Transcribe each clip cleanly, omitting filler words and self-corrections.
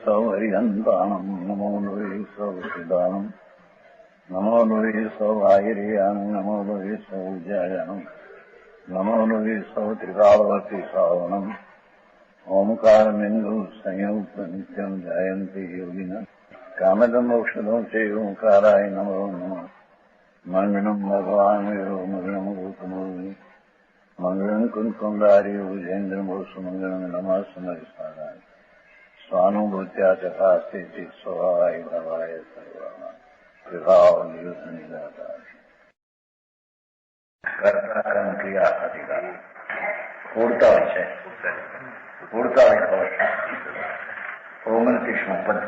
સૌ હરિહંતાણમ નમો લોહી સૌ સિદ્ધાનમ નમો લોહી સૌ આહિર્યાન નમો લોહી સૌ જયાનમ નમો લોહી સૌ ત્રિકાળવતી શ્રાવણમ ઓમકાર બિંદુ સંયુક્ત નિત્યમ જયંતી યોગિન કામદમ ઔષધો છે ઓંકારાય નમો નમઃ મંગળમ ભગવાન વિરો મંગળમ ગૌતમોર્મિ મંગળમ કુંકુંડારી ભુજેન્દ્રમોસુ મંગળમ નમઃ સમયસારાય સ્વાનુભૂત્યા ચકાસ્તે સ્વભાવાય ભવાય સર્વા વિભાવ નિયુત નિરાકાર કરતા કર્મ ક્રિયા અધિકાર ઉડતા હોય છે ઉડતા હોય ખબર 29મું પદ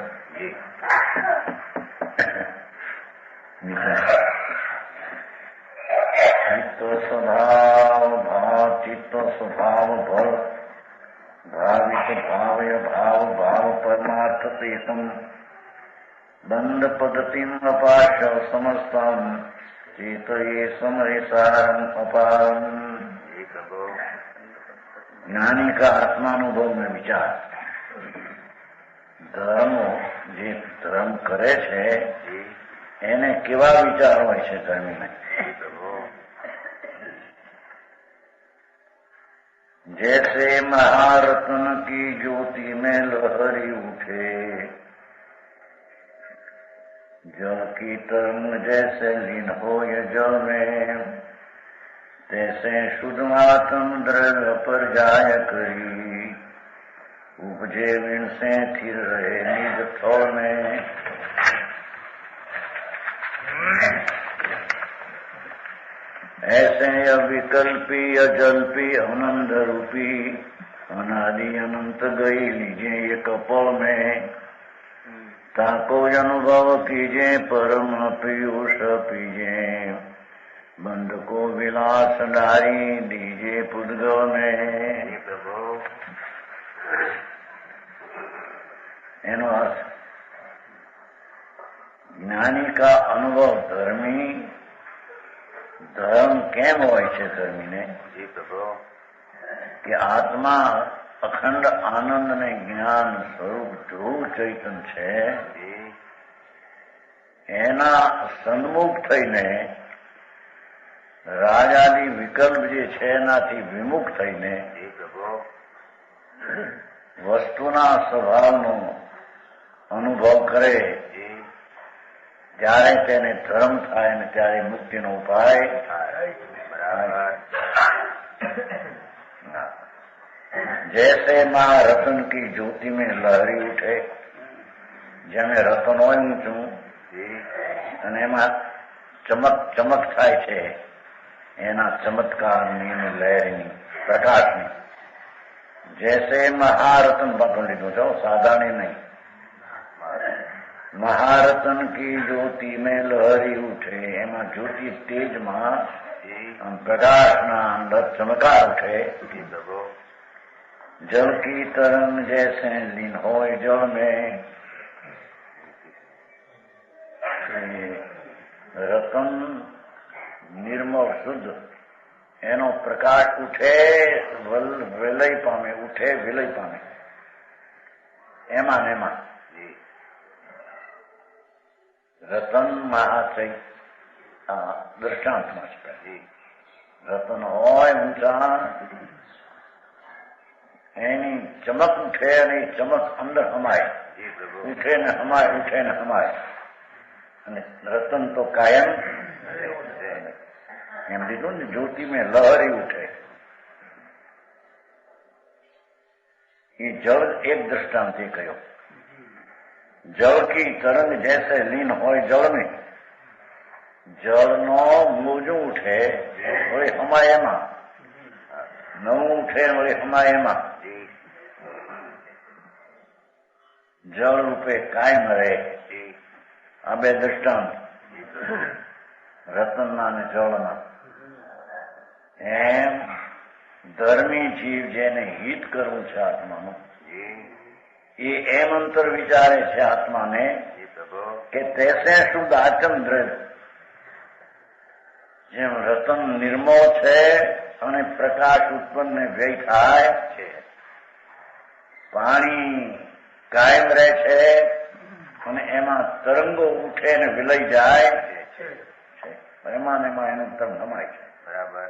ચિત્ત સ્વભાવ ભાવ ચિત્ત સ્વભાવ ભવ ભાવિત ભાવય ભાવ ભાવ પરમાર્થ પ્રેતમ બંધ પદ્ધતિમ અપાશ સમસ્તમ ચેતયે સમરેસારમ અપારમ જ્ઞાની કા આત્માનુભવ में विचार ધર્મો જે ધર્મ કરે છે એને કેવા વિચાર હોય છે ધર્મીને जैसे महारत्न की ज्योति में लहरी उठे जल की तरंग जैसे लीन हो ये जल में तैसे शुद्धात्म द्रव्य पर जाय करी उपजे विण से थिर रहे निज थोड़ में ऐसे अविकल्पी अजल्पी अनंत रूपी अनादि अनंत गई लीजिए ये कपल में ताको अनुभव कीजिए परम पीयूष पीजिए बंध को विलास डारी दीजिए पुद्गल में एनो अर्थ ज्ञानी का अनुभव धर्मी ધર્મ કેમ હોય છે ધર્મીને કે આત્મા અખંડ આનંદ ને જ્ઞાન સ્વરૂપ ધ્રુવ ચૈતન છે એના સન્મુખ થઈને રાજાદી વિકલ્પ જે છે એનાથી વિમુખ થઈને વસ્તુના સ્વભાવનો અનુભવ કરે ત્યારે તેને ધર્મ થાય ને ત્યારે મુક્તિનો ઉપાય जैसे मां रतन की ज्योति में लहरी उठे જેમે રતન હોય ઊંચું અને એમાં ચમક ચમક થાય છે એના ચમત્કારની અને લહેરીની પ્રકાશની જૈસે મહારતન પકડી લીધું છો સાધારણ નહીં महारतन की ज्योति में लहरी उठे एमा ज्योति तेज में प्रकाश ना अंदर चमकार उठे जल की तरंग जैसे लीन हो जल में रतन निर्मल शुद्ध एनो प्रकाश उठे विलय पामे उठे विलय पामे एमा ने एमा રતન મહાચૈ દ્રષ્ટાંતમાં છે રતન હોય ઊંચા એની ચમક ઉઠે અને ચમક અંદર હમાય ઉઠે ને હમાય ઉઠે ને હમાય અને રતન તો કાયમ એમ લીધું ને જ્યોતિ મેં લહરી ઉઠે એ જળ એક દ્રષ્ટાંત એ કહ્યો जल की तरंग जैसे लीन हो जल में जल नो मोजू उठे वही हमारे में नव उठे वही हमारे में जल रूपे कायम रहे आ बे दृष्टांत रतन ने जल में एम धर्मी जीव जेने हित करवू छे आत्मा ये एम अंतर विचारे છે આત્માને કે તૈસે શુદ્ધ આચમ દ્રવ્ય જેમ રતન નિર્મળ છે અને પ્રકાશ ઉત્પન્ન વ્યય થાય છે પાણી કાયમ રહે છે અને એમાં તરંગો ઉઠે ને વિલય જાય છે. એમાં ને એમાં એનું તરંગ હમાય છે. બરાબર.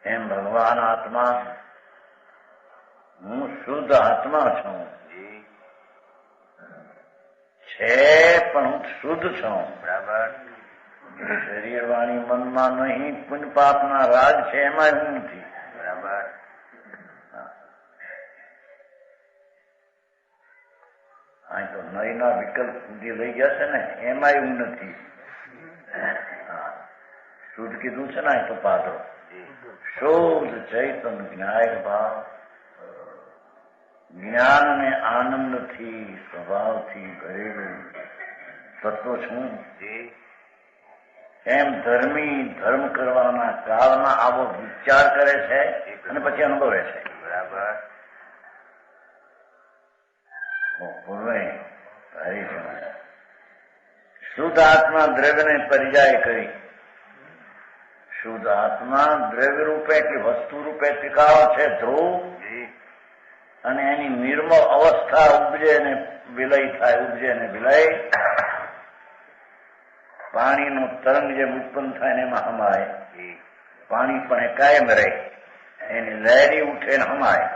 એમ ભગવાન આત્મા, હું શુદ્ધ આત્મા છું છે, પણ હું શુદ્ધ છું. બરાબર. શરીર વાણી મનમાં નહીં, પુણ્ય પાપના રાજ છે, એમાં હું નથી. બરાબર. અહીં તો નયના વિકલ્પ જે લઈ ગયા છે ને, એમાં હું નથી. શુદ્ધ કીધું છે ને અહીં તો પાત્રો. શુદ્ધ ચૈતન જ્ઞાયક ભાવ, જ્ઞાન ને આનંદથી સ્વભાવથી ભરેલું તત્વ છું. એમ ધર્મી ધર્મ કરવાના કાળમાં આવો વિચાર કરે છે અને પછી અનુભવે છે. બરાબર. પૂર્વે શુદ્ધ આત્મા દ્રવ્યને પરિજાય કરી. શુદ્ધ આત્મા દ્રવ્ય રૂપે કે વસ્તુ રૂપે ટીકાવ છે, ધ્રુવ, અને એની નિર્મળ અવસ્થા ઉપજે ને વિલય થાય, ઉપજે ને વિલય. પાણીનો તરંગ જે ઉત્પન્ન થાય ને એમાં હમાય. પાણી પણ એ કાયમ રહે, એની લહેરી ઉઠે ને હમાય.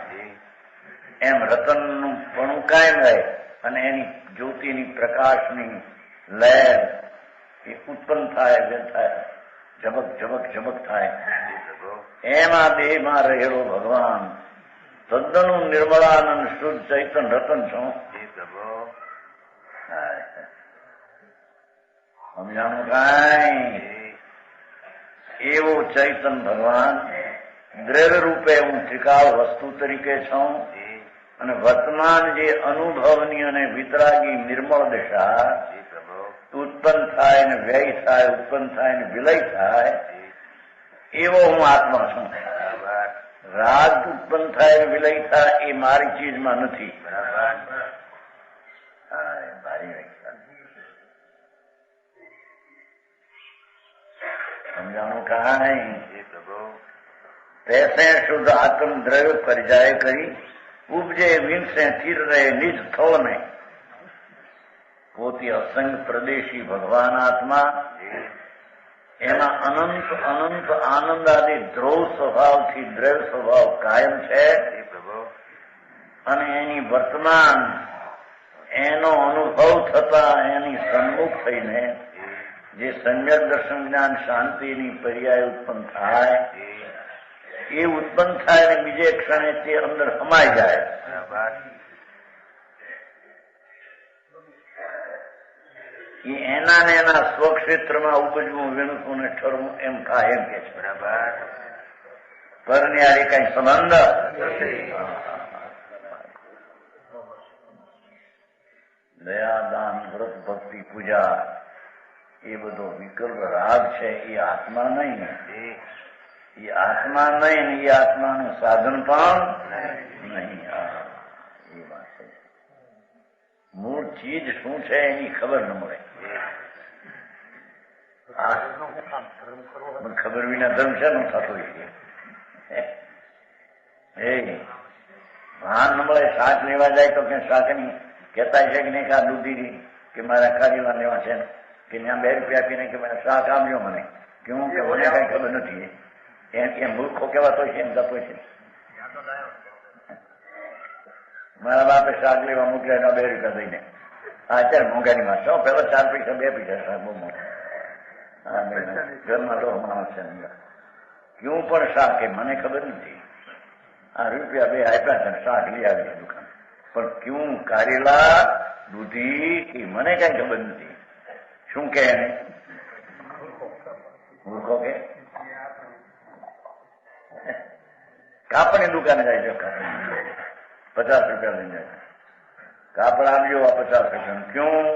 એમ રતનનું પણ કાયમ રહે અને એની જ્યોતિની પ્રકાશની લહેર એ ઉત્પન્ન થાય, જે થાય, ઝબક ઝબક ઝબક થાય. એમાં દેહમાં રહેલો ભગવાન તદ્દનું નિર્મળાનંદ શુદ્ધ ચૈતન રતન છું. સમજાણું કાંઈ? એવો ચૈતન ભગવાન દ્રવ્ય રૂપે હું ત્રિકાળ વસ્તુ તરીકે છું અને વર્તમાન જે અનુભવની અને વિતરાગી નિર્મળ દશા ઉત્પન્ન થાય ને વ્યય થાય, ઉત્પન્ન થાય ને વિલય થાય, એવો હું આત્મા છું. રાગ ઉત્પન્ન થાય ને વિલય થાય એ મારી ચીજમાં નથી. સમજાણું કાંઈ? તૈસે શુદ્ધ આત્મ દ્રવ્ય પરિજાય કરી, ઉપજે વિંશે સ્થિર રહે નિજ સ્થળ में. પોતે અસંગ પ્રદેશી ભગવાન આત્મા, એમાં અનંત અનંત આનંદ આદિ ધ્રુવ સ્વભાવથી દ્રવ્ય સ્વભાવ કાયમ છે અને એની વર્તમાન એનો અનુભવ થતા એની સન્મુખ થઈને જે સમ્યક દર્શન જ્ઞાન શાંતિની પર્યાય ઉત્પન્ન થાય, એ ઉત્પન્ન થાય અને બીજે ક્ષણે તે અંદર સમાઈ જાય. એ એના ને એના સ્વક્ષેત્રમાં ઉપજવું, વીણવું ને ઠરવું એમ થાય એમ કે છે. બરાબર. પરની આ કઈ સંબંધ દયા, દાન, વ્રત, ભક્તિ, પૂજા એ બધો વિકલ્પ રાગ છે. એ આત્મા નહીં, એ આત્મા નહીં, એ આત્માનું સાધન પણ નહીં. એ વાત છે. મૂળ ચીજ શું છે એની ખબર ન મળે. ખબર વિના ધર્મ છે નું થતો એ ભાન ન મળે. શાક લેવા જાય તો કે શાક ની કહેતા છે કે નહીં, આ દૂધી કે મારા કારીવા લેવા છે કે ત્યાં 2 રૂપિયા આપીને કે શાક આપ્યો મને, કેવું કે મને કઈ ખબર નથી. એમ મૂર્ખો કેવાતો છે એમ જતો છે. મારા બાપે શાક લેવા મોકલ્યા 2 રૂપિયા દઈને. હા, અત્યારે મોંઘાની વાત છે. પેલા 4 પૈસા 2 પૈસા શાક બહુ મોટું. ઘરમાં તો માણસ છે. ક્યું પણ શાક એ મને ખબર નથી. આ રૂપિયા 2 આપ્યા છે, શાક લઈ આવી દુકાન. પણ ક્યું કારેલા, દૂધી એ મને કઈ ખબર નથી. શું કે એને મૂર્ખો કે કાપડની દુકાને જાય છે, 50 રૂપિયા લઈને જાય. કાપડ આપજો, આ 50 રૂપિયા. ક્યું?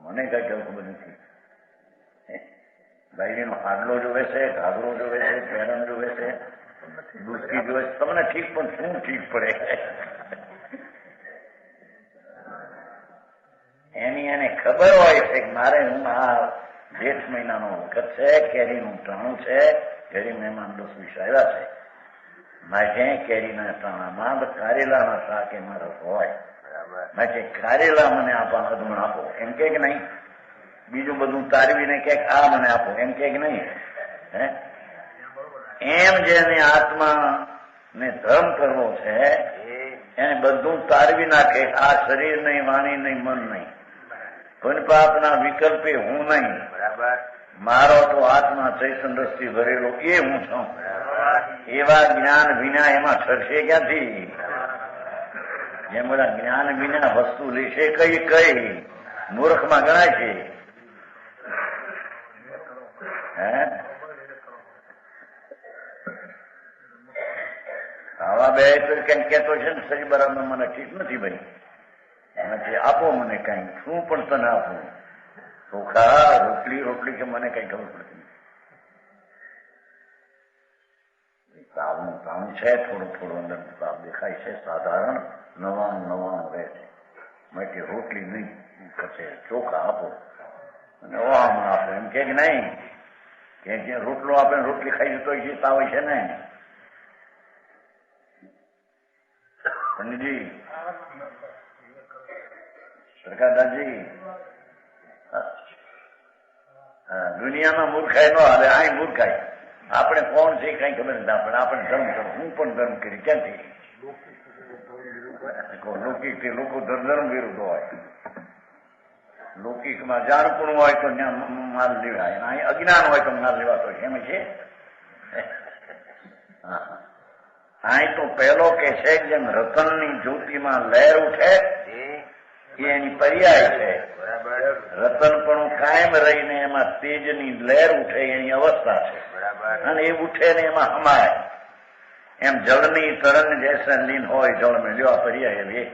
મને કઈ ખબર નથી. બાયડીનો હાડલો જોવે છે, ઘાઘરો જોવે છે, પેરણ જોવે છે, દૂધકી જોવે છે. તમને ઠીક, પણ શું ઠીક પડે? એની એને ખબર હોય છે કે મારે હું આ જેઠ મહિનાનો વખત છે, કેરીનું ટાણું છે, ઘરે મહેમાન 10-20 આવ્યા છે, માટે કેરીના ટાણામાં કારેલાના શાક એમાં રસ હોય. માટે કારેલા મને આપો, અધમણ આપો એમ કે નહીં. બીજું બધું તારવીને કે આ મને આપો એમ કે નહીં. હે એમ જેને આત્મા ને ધર્મ કરવો છે એને બધું તારવી નાખે. આ શરીર નહીં, વાણી નહીં, મન નહીં, કોઈ પાપના વિકલ્પે હું નહીં. બરાબર. મારો તો આત્મા ચૈતન્ય રસથી ભરેલો એ હું છું. એવા જ્ઞાન વિના એમાં ઠરશે ક્યાંથી? જેમ બધા જ્ઞાન વિના વસ્તુ લેશે કઈ કઈ મૂર્ખમાં ગણાય છે. આવા બે તો કઈ કેતો છે ને શરીર બરાબર મને ઠીક નથી ભાઈ, એનાથી આપો મને કઈ, શું પણ તને આપું, ચોખા રોટલી કે મને કઈ ખબર પડતી નથી. તાવનું છે, થોડું અંદર તાવ દેખાય છે, સાધારણ 99 રહે છે. માટે રોટલી નહીં, પછી ચોખા આપો અને ઓહામણ આપો એમ કે નહીં. કે રોટલો આપે રોટલી ખાઈ જતો છે તાવ છે ને. પંડિતજી, સરકારદાસજી, દુનિયામાં મૂર્ખાઈ ન હાલે, અહીં મૂર્ખાઈ. આપણે કોણ છે કઈ ખબર નથી. આપણે ધર્મ કરો, હું પણ ધર્મ કરી ક્યાંથી? લૌકિક થી લોકો ધર્મ વિરુદ્ધ હોય. લૌકિકમાં જાણપણું હોય તો માલ લેવાય, અહીં અજ્ઞાન હોય તો માલ લેવાતો છે. એમ છે. અહીં તો પહેલો કે છે જેમ રતનની જ્યોતિમાં લહેર ઉઠે એ એની પર્યાય છે. રતનપણું કાયમ રહીને એમાં તેજની લહેર ઉઠે એની અવસ્થા છે. અને એ ઉઠે ને એમાં હમાય. એમ જળની તરંગ જૈસે લીન હોય જળ મેં લ્યો પર્યાય એવી.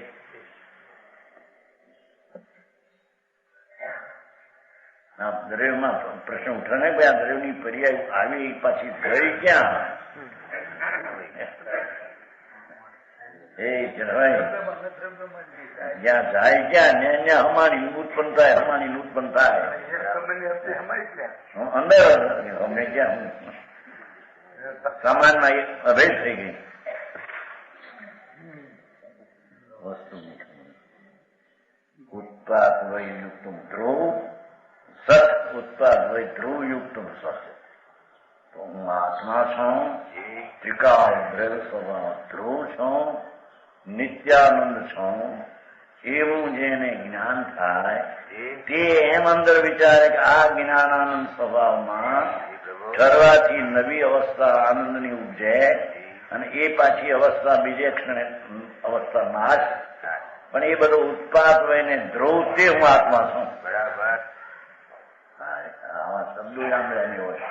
દ્રવ્યમાં પ્રશ્ન ઉઠે ને ભાઈ, આ દ્રવ્યની પર્યાય આવી પાછી ગઈ ક્યાં? એ જળવાય જ્યાં જાય ક્યાં ત્યાં હમાણી ઉત્પન્ન થાય, હમાણી ઉત્પન્ન થાય અંદર. અમને ક્યાં સામાનમાં અભેદ થઈ ગઈ વસ્તુ. ઉત્પાદ વય યુક્તમ ધ્રુવ સત, ઉત્પાદ વય ધ્રુવ યુક્તમ સત. તો હું આત્મા છું, ત્રિકાળ દ્રવ્ય સ્વભાવ ધ્રુવ છું, નિત્યાનંદ છું. એવું જેને જ્ઞાન થાય તે એમ અંદર વિચારે કે આ જ્ઞાનાનંદ સ્વભાવમાં ઠરવાથી નવી અવસ્થા આનંદની ઉપજે અને એ પાછી અવસ્થા બીજે ક્ષણે અવસ્થા નાશ. પણ એ બધો ઉત્પાદ વયને ધ્રુવ તે હું આત્મા છું. બરાબર. આવા શબ્દો સાંભળ્યા હોય.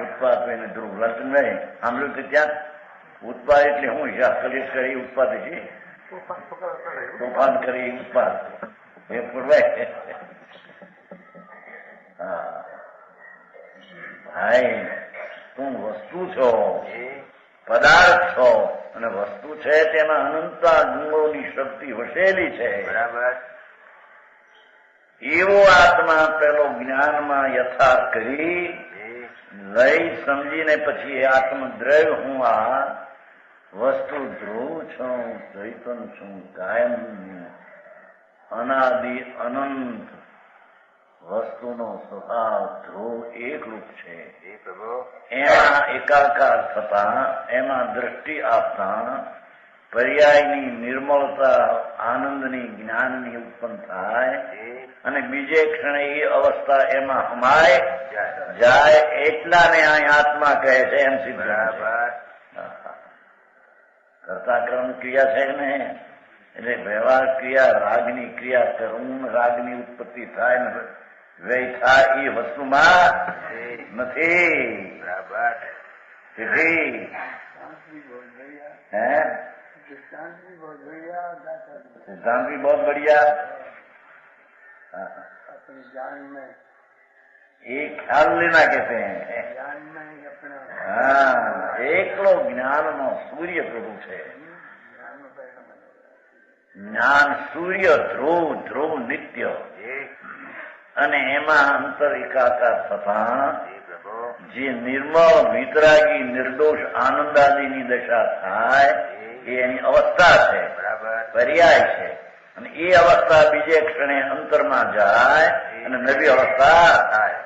ઉત્પાદ વયને ધ્રુવ લટનભાઈ સાંભળ્યું કે ત્યાં ઉત્પાદ એટલે હું કલેશ કરી ઉત્પાદ છે, તોફાન કરી ઉત્પાદ એ પૂરવાય. ભાઈ તું વસ્તુ છો, પદાર્થ છો, અને વસ્તુ છે તેમાં અનંતા ગુણોની શક્તિ વસેલી છે. બરાબર. એવો આત્મા પેલો જ્ઞાનમાં યથાર્થ કરી લઈ સમજીને પછી આત્મદ્રવ્ય હું આ વસ્તુ ધ્રુવ છું, ચૈતન છું, કાયમ અનાદિ અનંત વસ્તુનો સ્વભાવ ધ્રુવ એકરૂપ છે. એમાં એકાકાર થતા, એમાં દ્રષ્ટિ આપતા પર્યાયની નિર્મળતા આનંદની જ્ઞાનની ઉત્પન્ન થાય અને બીજે ક્ષણે એ અવસ્થા એમાં હમાય જાય. એટલાને અહીં આત્મા કહે છે. એમ સિદ્ધ કરતા ક્રમ ક્રિયા છે ને, એટલે વ્યવહાર ક્રિયા રાગની ક્રિયા કરું, રાગની ઉત્પત્તિ થાય ને વ્યય થાય એ વસ્તુમાં નથી. બરાબર. सिद्धांत भी बहुत बढ़िया. ज्ञान में एक ख्याल लेना कहते हैं. हाँ, એકલો જ્ઞાનનો સૂર્ય પ્રભુ છે. જ્ઞાન સૂર્ય ધ્રુવ, ધ્રુવ નિત્ય, અને એમાં અંતર એકાકાર થતા જે નિર્મળ વિતરાગી નિર્દોષ આનંદાદીની દશા થાય એ એની અવસ્થા છે, બરાબર, પર્યાય છે. અને એ અવસ્થા બીજે ક્ષણે અંતરમાં જાય અને નવી અવસ્થા થાય.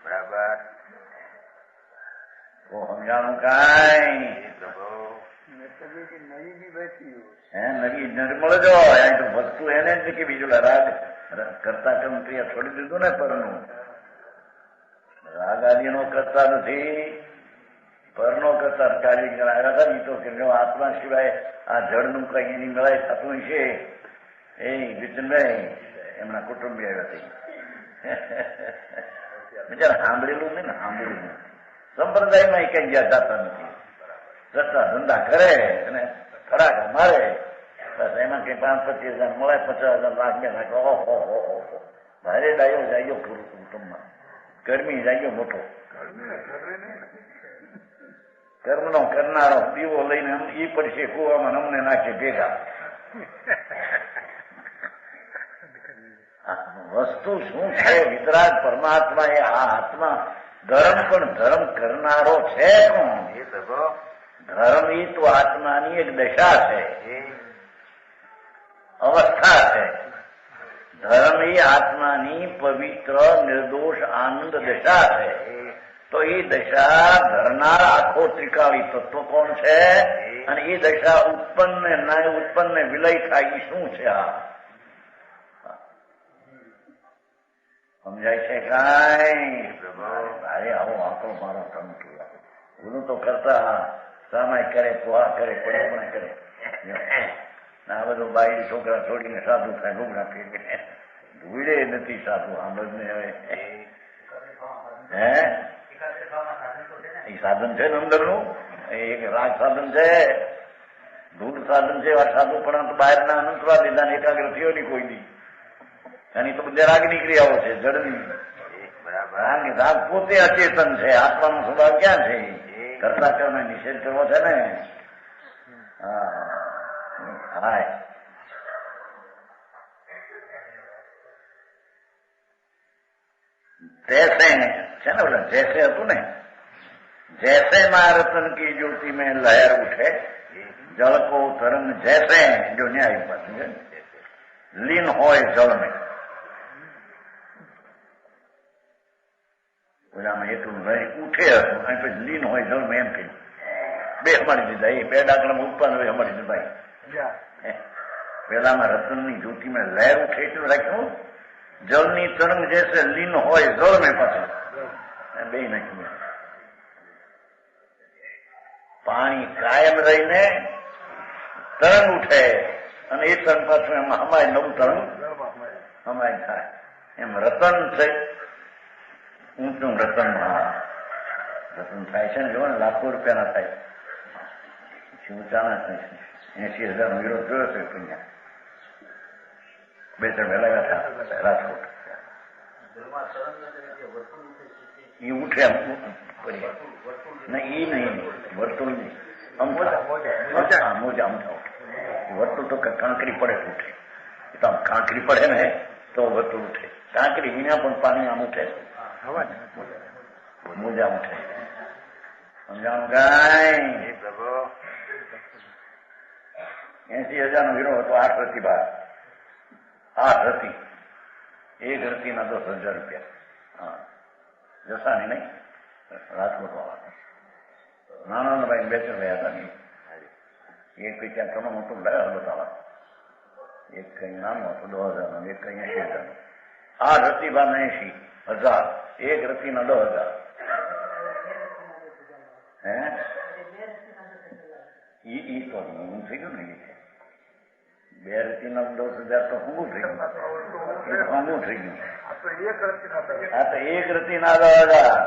બરાબર. તો સમજાણું કાંઈ નવી નિર્મળ જો અહીં તો વસ્તુ એને જ કે બીજું રાગ કરતા કર્મ ક્રિયા છોડી દીધું ને પરનું રાગ આદિનો કરતા નથી, પરનો કરતા ચાલી આવ્યા હતા ને તો કે આત્મા સિવાય આ જળનું કઈ એની લડાઈ થતું છે. એ વિચનભાઈ એમના કુટુંબી આવ્યા હતા બિચારા સાંભળેલું નહીં ને, સાંભળેલું સંપ્રદાયમાં કઈ ગયા જતા નથી, જતા ધંધા કરે અને કડાકા મારે બસ એમાં કઈ 5-25,000 મળે, 50,000 લાખ 2 લાખ. ઓહો ભારે ડાયો જાયો પૂરું કુટુંબમાં, ગરમી જાયો મોટો, કર્મનો કરનારો દીવો લઈને ઈ પડશે કુવામાં અમને નાખે ભેગા. વસ્તુ શું છે? વિતરાગ પરમાત્મા એ આ આત્મા ધર્મ પણ ધર્મ કરનારો છે કોણ? ધર્મ એ તો આત્માની એક દશા છે, અવસ્થા છે. ધર્મ એ આત્માની પવિત્ર નિર્દોષ આનંદ દશા છે. તો એ દશા ધરનાર આખો ત્રિકાળી તત્વ કોણ છે? અને એ દશા ઉત્પન્ન ના ઉત્પન્ન વિલય થાય એ શું છે? આ સમજાય છે કાંઈ? અરે આવો આંકડો મારો તંતુ ગુનું તો કરતા સામાય કરે, પોહા કરે, પડે કરે. આ બધું બાઈ છોકરા છોડીને સાધુ થાય, લુગડા ફેરવીને ધૂળે નથી સાધુ. આ બધું હવે હે એ સાધન છે ને અંદરનું, એક રાગ સાધન છે, દૂર સાધન છે. સાધુ પણ તો બહારના અનંતવા દીધા ને એકાગ્ર થયો નહીં કોઈ દી. એની તો બધી રાગની ક્રિયાઓ છે, જડની. રાગ પોતે અચેતન છે, આત્માનો સ્વભાવ ક્યાં છે? કરતા કર્મ નિષેધ કરવો છે ને. હા जैसे છે ને બોલે जैसे હતું ને, जैसे मां रतन की ज्योति में लहर उठे जल को तरंग जैसे जो न्याय पर लीन હોય જળ में ઓલામાં એટલું ઉઠે હતું અને પછી લીન હોય જળ में એમ કહી બે અમારી દીધા. એ 2 ડાકડામાં ઉત્પાદન હોય અમારી દીધા. પેલામાં રતનની જ્યોતિમાં લહેર ઉઠે એટલું રાખ્યું. જળની તરંગ જૈસે લીન હોય જળ में પાછું બે નાખ્યું. પાણી કાયમ રહીને તરંગ ઉઠે અને એ તરંગ પાછું એમાં હમાય નવું તરંગ હમાય થાય. એમ રતન છે ઊંચું રતનમાં રતન થાય છે ને. જો ને લાખો રૂપિયાના થાય, ઊંચાના 80,000 વિરોધ જોયો છે અહીંયા 2-3 વેલા હતા રાજકોટ. એ ઉઠે ને એ નહીં વર્તુળ નહીં, મોજા અમથા ઉઠે. વર્તુળ તો કાંકરી પડે ઉઠે. તો આમ કાંકરી પડે ને તો વર્તુળ ઉઠે. કાંકરી વિના પણ પાણી આમ ઉઠે, મોજા ઉઠે. સમજાણું કાંઈ? 80,000 નો હીરો હતો. 8 રતી બહાર, 8 રતી, 1 રતીના 10,000 રૂપિયા. હા જસાની નહીં, રાજકોટ વાળા નાના ભાઈ બેચર રહ્યા હતા નહીં. એક કઈ ક્યાં તમે મોટું લાવ્યા બતાવા, એક કઈ નાનું હતું 10,000 એક કઈ 80,000. 8 રતી બાર 80,000, 1 રતીના 10,000. હે ઈ તો હું થઈ ગયું ને. 2 રતીના 10,000 તો હું થઈ ગયું, હું થઈ ગયું. હા તો 1 રતીના 10,000.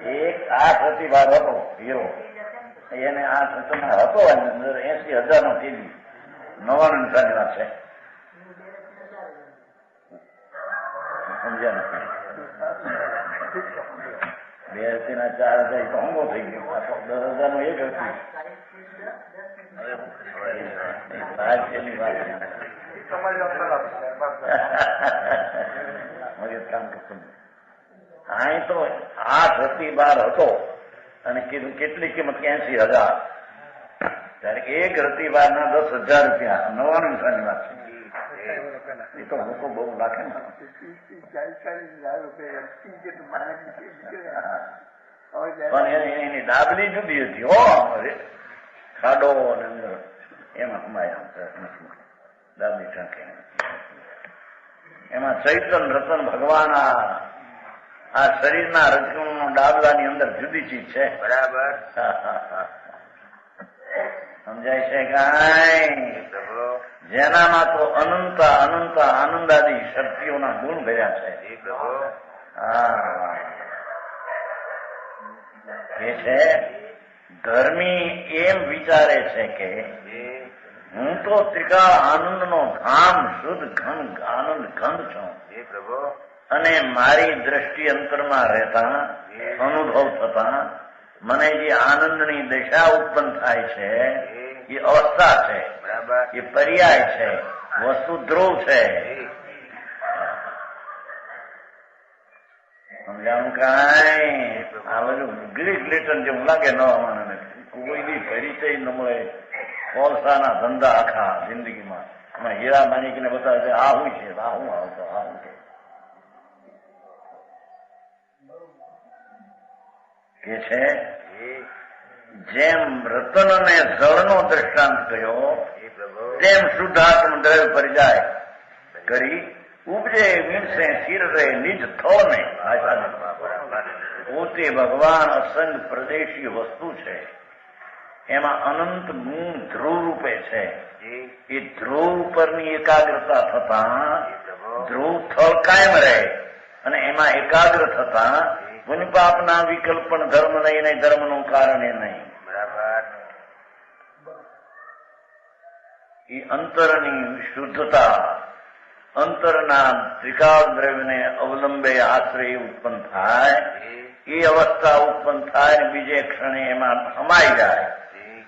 એક 8 રતી બાર હતો હીરો, એને 8 રતીના હતો 80,000 નો કેજી. 99 સાની વાત છે. સમજ્યા નથી? 2 2 ના 4,000 તો હોંગો થઈ ગયો. 10,000 નો એક હતી. રાજ્યની વાત કામ કરતું. અહીં તો 8 રતિબાર હતો અને કીધું કેટલી કિંમત? 80,000. ત્યારે એક રતિબાર ના 10,000 રૂપિયા. 99 વાત છે. એ તો લોકો બહુ લાગે ને. પણ એની ડાબલી જુદી હતી હો. ખાડો અને અંદર એમાં કમાયા ડાબલી ટાંકે. એમાં ચૈતન રતન ભગવાન આ શરીરના રચનો ડાબલાની અંદર જુદી ચીજ છે. બરાબર સમજાય છે કાંઈ? જેનામાં તો અનંત અનંત આનંદાદી શક્તિઓના ગુણ ભર્યા છે. એ છે ધર્મી એમ વિચારે છે કે હું તો ત્રિકાળ આનંદનો ધામ શુદ્ધ ઘન આનંદ ઘન છું અને મારી દ્રષ્ટિ અંતરમાં રહેતા અનુભવ થતા મને જે આનંદની દશા ઉત્પન્ન થાય છે એ અવસ્થા છે, એ પર્યાય છે, વસ્તુ ધ્રુવ છે. સમજાવું કાંઈ? આ બધું ગ્રીક લેટન જેવું લાગે નવા માણસને. કોઈ બી પરિચય ન મળે. કોલસાના ધંધા આખા જિંદગીમાં એમાં હીરા માણિકને બતાવે છે આ શું છે, આ શું આવતો, આ શું છે. કે છે જેમ રતન અને જળનો દ્રષ્ટાંત કર્યો તેમ શુદ્ધાત્મ દ્રવ્ય પરિજાય કરી ઉપજે મીણસે સ્થિર રહે નિજ થો ને. પોતે ભગવાન અસંગ પ્રદેશી વસ્તુ છે. એમાં અનંત ગુણ ધ્રુવ રૂપે છે. એ ધ્રુવ ઉપરની એકાગ્રતા થતા ધ્રુવ થળ કાયમ રહે અને એમાં એકાગ્ર થતા પુનિપાપના વિકલ્પ પણ ધર્મ નહીં, ધર્મનું કારણ એ નહીં. એ અંતરની શુદ્ધતા, અંતરના ત્રિકાળ દ્રવ્યને અવલંબે આશ્રય ઉત્પન્ન થાય. એ અવસ્થા ઉત્પન્ન થાય ને બીજે ક્ષણે એમાં સમાઈ જાય.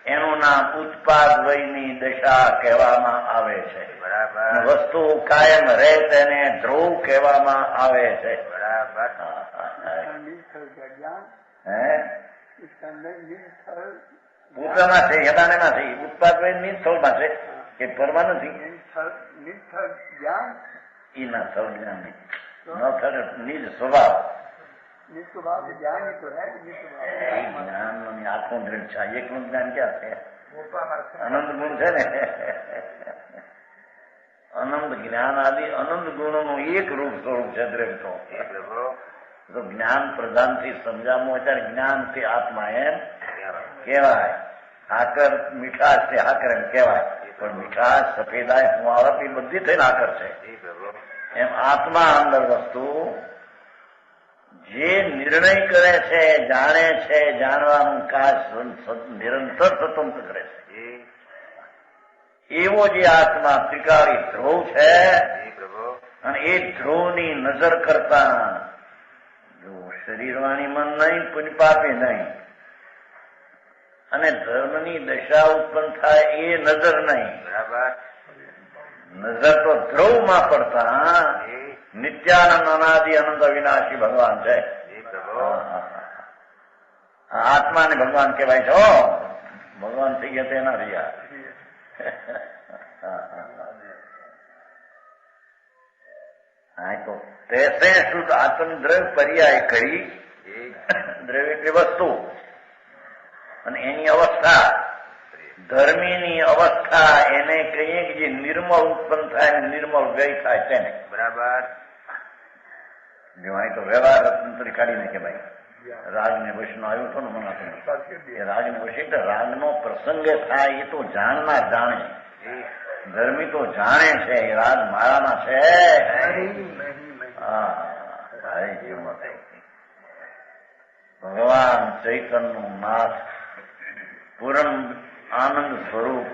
એનું નામ ઉત્પાદ વયની દશા કહેવામાં આવે છે. વસ્તુ કાયમ રહે તેને ધ્રુવ કહેવામાં આવે છે. પોતામાં છે, યદાને નથી. ઉત્પાદ વય સ્થળમાં છે કે પરમાં નથી. ઈ ના સ્થળ જ્ઞાન નહીં, ન થશે નિજ સ્વભાવ. જ્ઞાન આખું દ્રઢ છે. એકનું જ્ઞાન ક્યાં છે? અનંત ગુણ છે ને. અનંત જ્ઞાન આદિ અનંત ગુણોનું એક રૂપ સ્વરૂપ છે દ્રવ્ય. તો જ્ઞાન પ્રધાનથી સમજાવવું હોય ત્યારે જ્ઞાનથી આત્મા એમ કહેવાય. આકર મીઠાશ થી આકર એમ કહેવાય. પણ મીઠાશ સફેદાય કુંવારત એ બધી થઈને આકર છે. એમ આત્મા અંદર વસ્તુ જે નિર્ણય કરે છે, જાણે છે, જાણવાનું કાજ નિરંતર સ્વતંત્ર કરે છે. એવો જે આત્મા ત્રિકાળી ધ્રુવ છે અને એ ધ્રુવની નજર કરતા જો શરીરવાણી મન નહીં, પુનિપાપે નહીં અને ધર્મની દશા ઉત્પન્ન થાય એ નજર નહીં. નજર તો ધ્રુવમાં પડતા નિત્યાનંદ અનાદિ અનંત અવિનાશી ભગવાન છે. આત્માને ભગવાન કહેવાય છે. ભગવાન થઈ ગયા તેના રહ્યા. હા તો તે શુદ્ધ આત્મ દ્રવ્ય પર્યાય કરી. દ્રવ્ય એટલે વસ્તુ અને એની અવસ્થા, ધર્મીની અવસ્થા એને કહીએ કે જે નિર્મળ ઉત્પન્ન થાય ને નિર્મળ વ્યય થાય તેને. બરાબર. જો અહીં તો વ્યવહાર રત્ન કાઢીને કે ભાઈ રાગને વશનો આવ્યો હતો ને મનાતો એ રાગને વશે એટલે રાગનો પ્રસંગ થાય એ તો જાણનાર જાણે. ધર્મી તો જાણે છે એ રાગ મારામાં છે. ભગવાન ચૈતનનું નાથ, પૂર્ણ આનંદ સ્વરૂપ,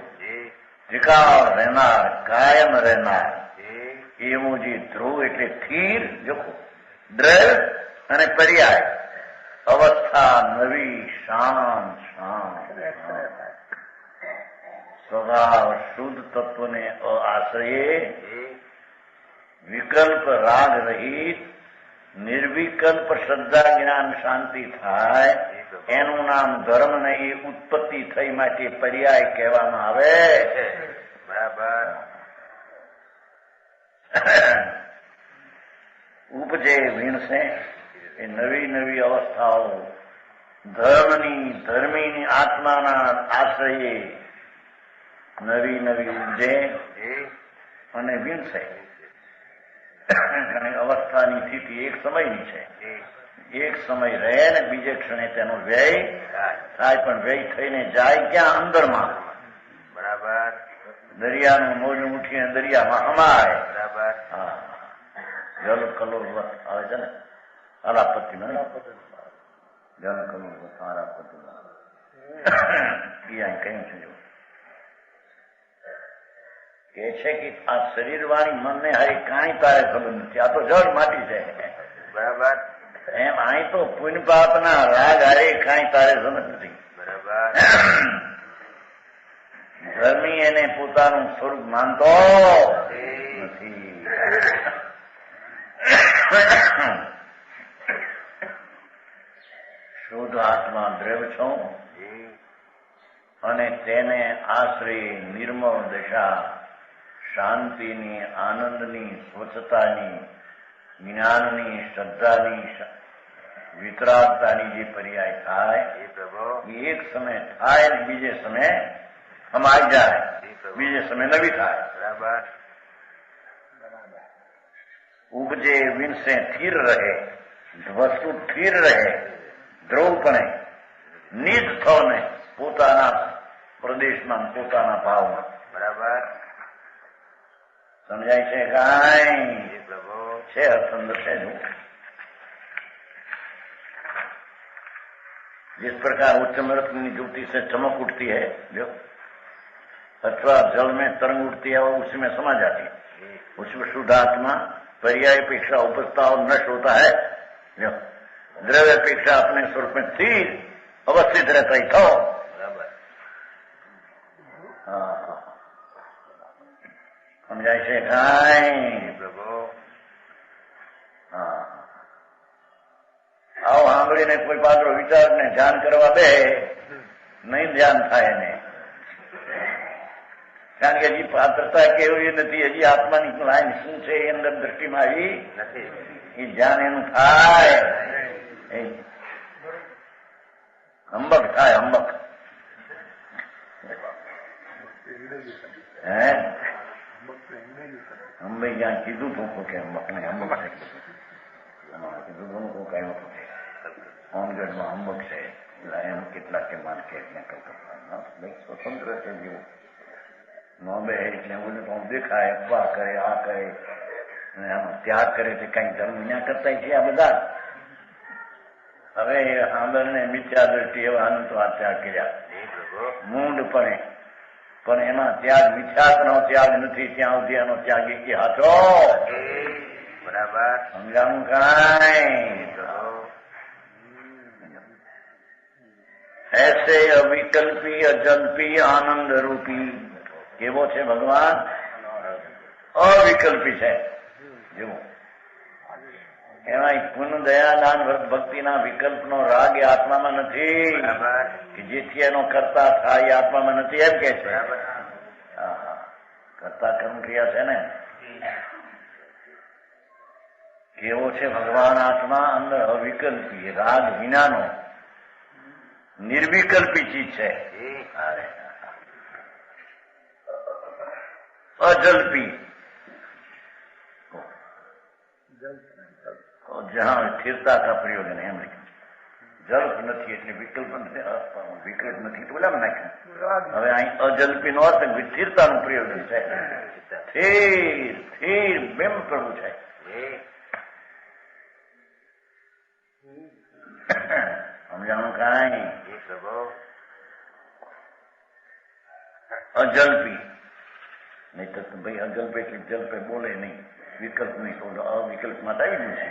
ત્રિકાળ રહેનાર, કાયમ રહેનાર એવું જે ધ્રુવ એટલે સ્થિર જોખો દ્રવ્ય અને પર્યાય અવસ્થા નવી, શાંત શાંત, સ્વભાવ શુદ્ધ તત્વને આશ્રયે વિકલ્પ રાગ રહિત નિર્વિકલ્પ શ્રદ્ધા જ્ઞાન શાંતિ થાય એનું નામ ધર્મ નહીં, ઉત્પત્તિ થઈ માટે પર્યાય કહેવામાં આવે. બરાબર. ઉપજે વીણસે એ નવી નવી અવસ્થાઓ ધર્મની, ધર્મીની આત્માના આશ્રયે નવી નવી ઉપજે અને વીણસે. અને અવસ્થાની સ્થિતિ એક સમયની છે, એક સમય રહે ને બીજે ક્ષણે તેનો વ્યય થાય, પણ વ્યય થઈને જાય ક્યાં? અંદરમાં. બરાબર. દરિયાનું મોજું ઉઠીને દરિયામાં અમાય. બરાબર. હા, જલ કલોલ આવે છે ને આલાપતિમાં, જલ કલોલ આલાપતિમાં કહ્યું છે. કે છે કે આ શરીર વાળી મનને હવે કાંઈ તારે ખબર નથી, આ તો જળ માટી છે. બરાબર. એમ અહીં તો પુણ્ય પાપના રાગ હારે કાંઈ તારે સમજ નથી. બરાબર. ધર્મી એને પોતાનું સ્વરૂપ માનતો નથી. શુદ્ધ આત્મા દ્રવ છું અને તેને આશ્રય નિર્મળ દશા, શાંતિની, આનંદની, સ્વચ્છતાની, જ્ઞાનની, શ્રદ્ધાની, વિતરાગતાની જે પર્યાય થાય એ એક સમય થાય ને બીજે સમય સમાઈ જાય, બીજે સમય નવી થાય. બરાબર. ઉપજે વિનસે સ્થિર રહે, વસ્તુ સ્થિર રહે, દ્રવપણે નિજ થઈને પોતાના પ્રદેશમાં, પોતાના ભાવમાં. બરાબર. સમજાય છે? કાંઈ છે અર્થંદર છે. जिस प्रकार उच्च मृत की ज्योति से चमक उठती है जो, अथवा जल में तरंग उठती है वो उसी में समा जाती है. उसमें शुद्ध आत्मा पर्याय अपेक्षा उपजता और नष्ट होता है जो, द्रव्य अपेक्षा अपने स्वरूप में स्थिर अवस्थित रहता ही था. समझाय છે? કાંઈ આવો સાંભળીને કોઈ પાત્રો વિચારને ધ્યાન કરવા બે નહીં ધ્યાન થાય એને, કારણ કે હજી પાત્રતા કેવી નથી, હજી આત્માની લાઈન શું છે એ અંદર દ્રષ્ટિમાં આવી નથી. એ ધ્યાન એનું થાય, હંબક થાય, હંબક. હે અંબે જ્યાં કીધું તું કે હંબક ને હંબક છે, કીધું તું તું કઈ વખત હોમગઢમાં હંબક છે, એમ કેટલાક કે માન કે સ્વતંત્ર છે જેવું ન બે એટલે બોલું તો દેખાય, અફવા કરે, આ કરે, ત્યાગ કરે છે, કઈ ધર્મ વિના કરતા છે આ બધા. હવે સાંભળને મિથ્યા દ્રષ્ટિ એવા અનંતો આ ત્યાગ કર્યા મૂંડપણે, પણ એમાં ત્યાગ મિથ્યાત્વનો ત્યાગ નથી, ત્યાં સુધી એનો ત્યાગ એક હાથો. બરાબર. સમજાવું? કાંઈ ऐसे अविकल्पी अजल्पी आनंद रूपी કેવો છે ભગવાન? અવિકલ્પી છે જેવો. એમાં પુણ્ય, દયા, દાન, વ્રત, ભક્તિના વિકલ્પનો રાગ એ આત્મામાં નથી, કે જેથી એનો કરતા થાય એ આત્મામાં નથી, એમ કે છે. કરતા કર્મ ક્રિયા છે ને. કેવો છે ભગવાન આત્મા? અંદર અવિકલ્પી, રાગ વિનાનો, નિર્વિકલ્પી ચીજ છે. अजल्पी, जहां स्थिरता का प्रयोग है एम लिखा. જલ્પ નથી એટલે વિકલ્પ નથી, વિકલ્પ નથી તો બોલામાં નાખ્યું. હવે અહીં અજલ્પી નો અર્થ સ્થિરતાનું પ્રયોજન છે. સ્થિર સ્થિર બેમ પ્રભુ છે. સમજાણું? કાંઈ અજલ્પી નહીં તો ભાઈ અજલ્પ એટલે જલ્પે બોલે નહીં, વિકલ્પ નહીં તો અવિકલ્પ માં આવી ગયું છે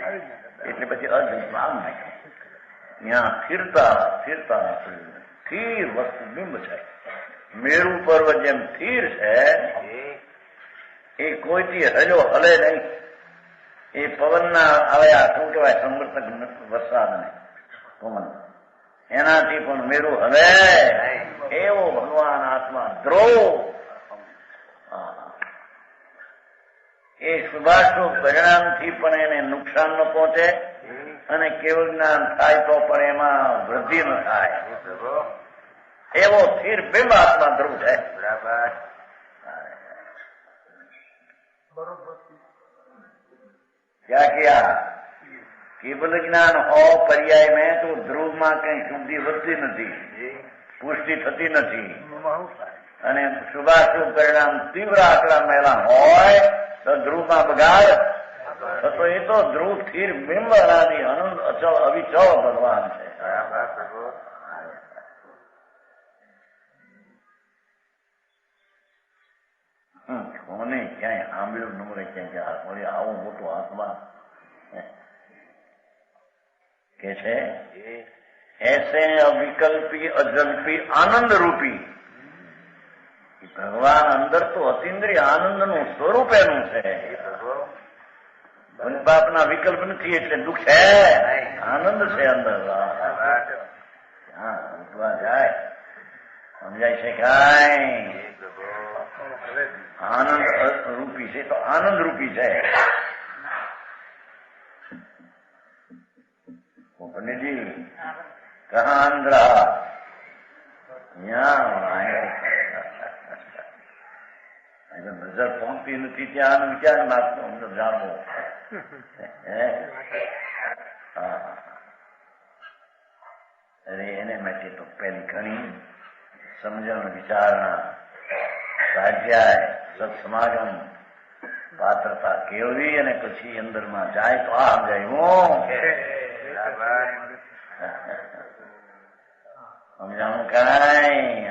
એટલે પછી અજલ્પ આમ નાખ્યું. ત્યાં સ્થિરતા સ્થિર વસ્તુ બિંબ છે. મેરુ પર્વત જેમ સ્થિર છે એ કોઈથી હલે નહીં. એ પવનના આવ્યા શું કહેવાય સંવર્તક વરસાદને પવન એનાથી પણ મેરુ હલે એવો ભગવાન આત્મા ધ્રુવ. એ શુભાશુભ પરિણામથી પણ એને નુકસાન ન પહોંચે અને કેવળ જ્ઞાન થાય તો પણ એમાં વૃદ્ધિ ન થાય એવો સ્થિર બિંબ આત્મા ધ્રુવ છે. બરાબર. क्या किया? केवल ज्ञान हो पर्याय में तो ध्रुव માં કઈ શુદ્ધિ વધતી નથી, પુષ્ટિ થતી નથી. અને શુભાશુભ પરિણામ તીવ્ર આકડા મેળા હોય તો ધ્રુવમાં બગાડ થતો. એ તો ધ્રુવ સ્થિર બિંબ અનાદિ અનંત અચળ અવિચળ ભગવાન છે. કોને ક્યાંય સાંભળ્યું ન મળે ક્યાંય આવો મોટો આત્મા કે છે એસે અવિકલ્પી અજલ્પી આનંદ રૂપી ભગવાન અંદર તો અતિન્દ્રિય આનંદનું સ્વરૂપ એનું છે. બાપના વિકલ્પ નથી એટલે દુઃખ છે, આનંદ છે અંદર. હા જાય સમજાય છે કાંઈ? આનંદ રૂપી છે તો આનંદ રૂપી છે. પંડિતજી કહા આનંદ રહા નજર પહોંચતી નથી ત્યાં આનંદ ક્યાં નાખતો અંદર જાણવો. અરે એને માટે તો પેલી ઘણી સમજણ વિચારણા સ્વાધ્યાય સત્સમાગમ પાત્રતા કેળવી અને પછી અંદરમાં જાય તો આ સમજાવું કાંઈ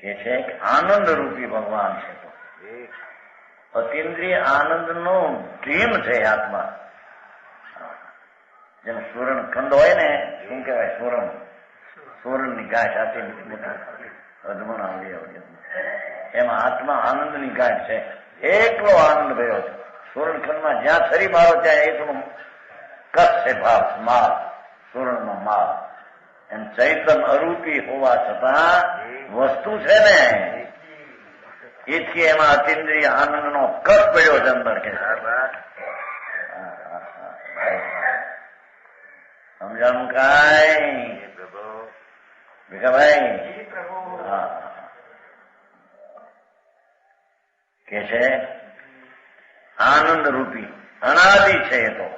કે છે કે આનંદ રૂપી ભગવાન છે. તો અતિન્દ્રિય આનંદ નો ડ્રીમ છે આત્મા. જેમ સુવર્ણ ખંડ હોય ને, શું કહેવાય સુવર્ણ ની ગાંઠ આપી અધમણ આવડી એમાં આત્મા આનંદ ની ગાંઠ છે. એકલો આનંદ ભયો છે સુવર્ણખંડમાં. જ્યાં છરી મારો ત્યાં એકલો કચ્છ છે ભાવ માલ, સુવર્ણ નો માલ. એમ ચૈતન અરૂપી હોવા છતાં વસ્તુ છે ને એથી એમાં અતિન્દ્રિય આનંદ નો કચ્છ પડ્યો છે અંદર. કે સમજાણું કાંઈ ભીખાભાઈ? કે છે આનંદ રૂપી અનાદિ છે એ તો.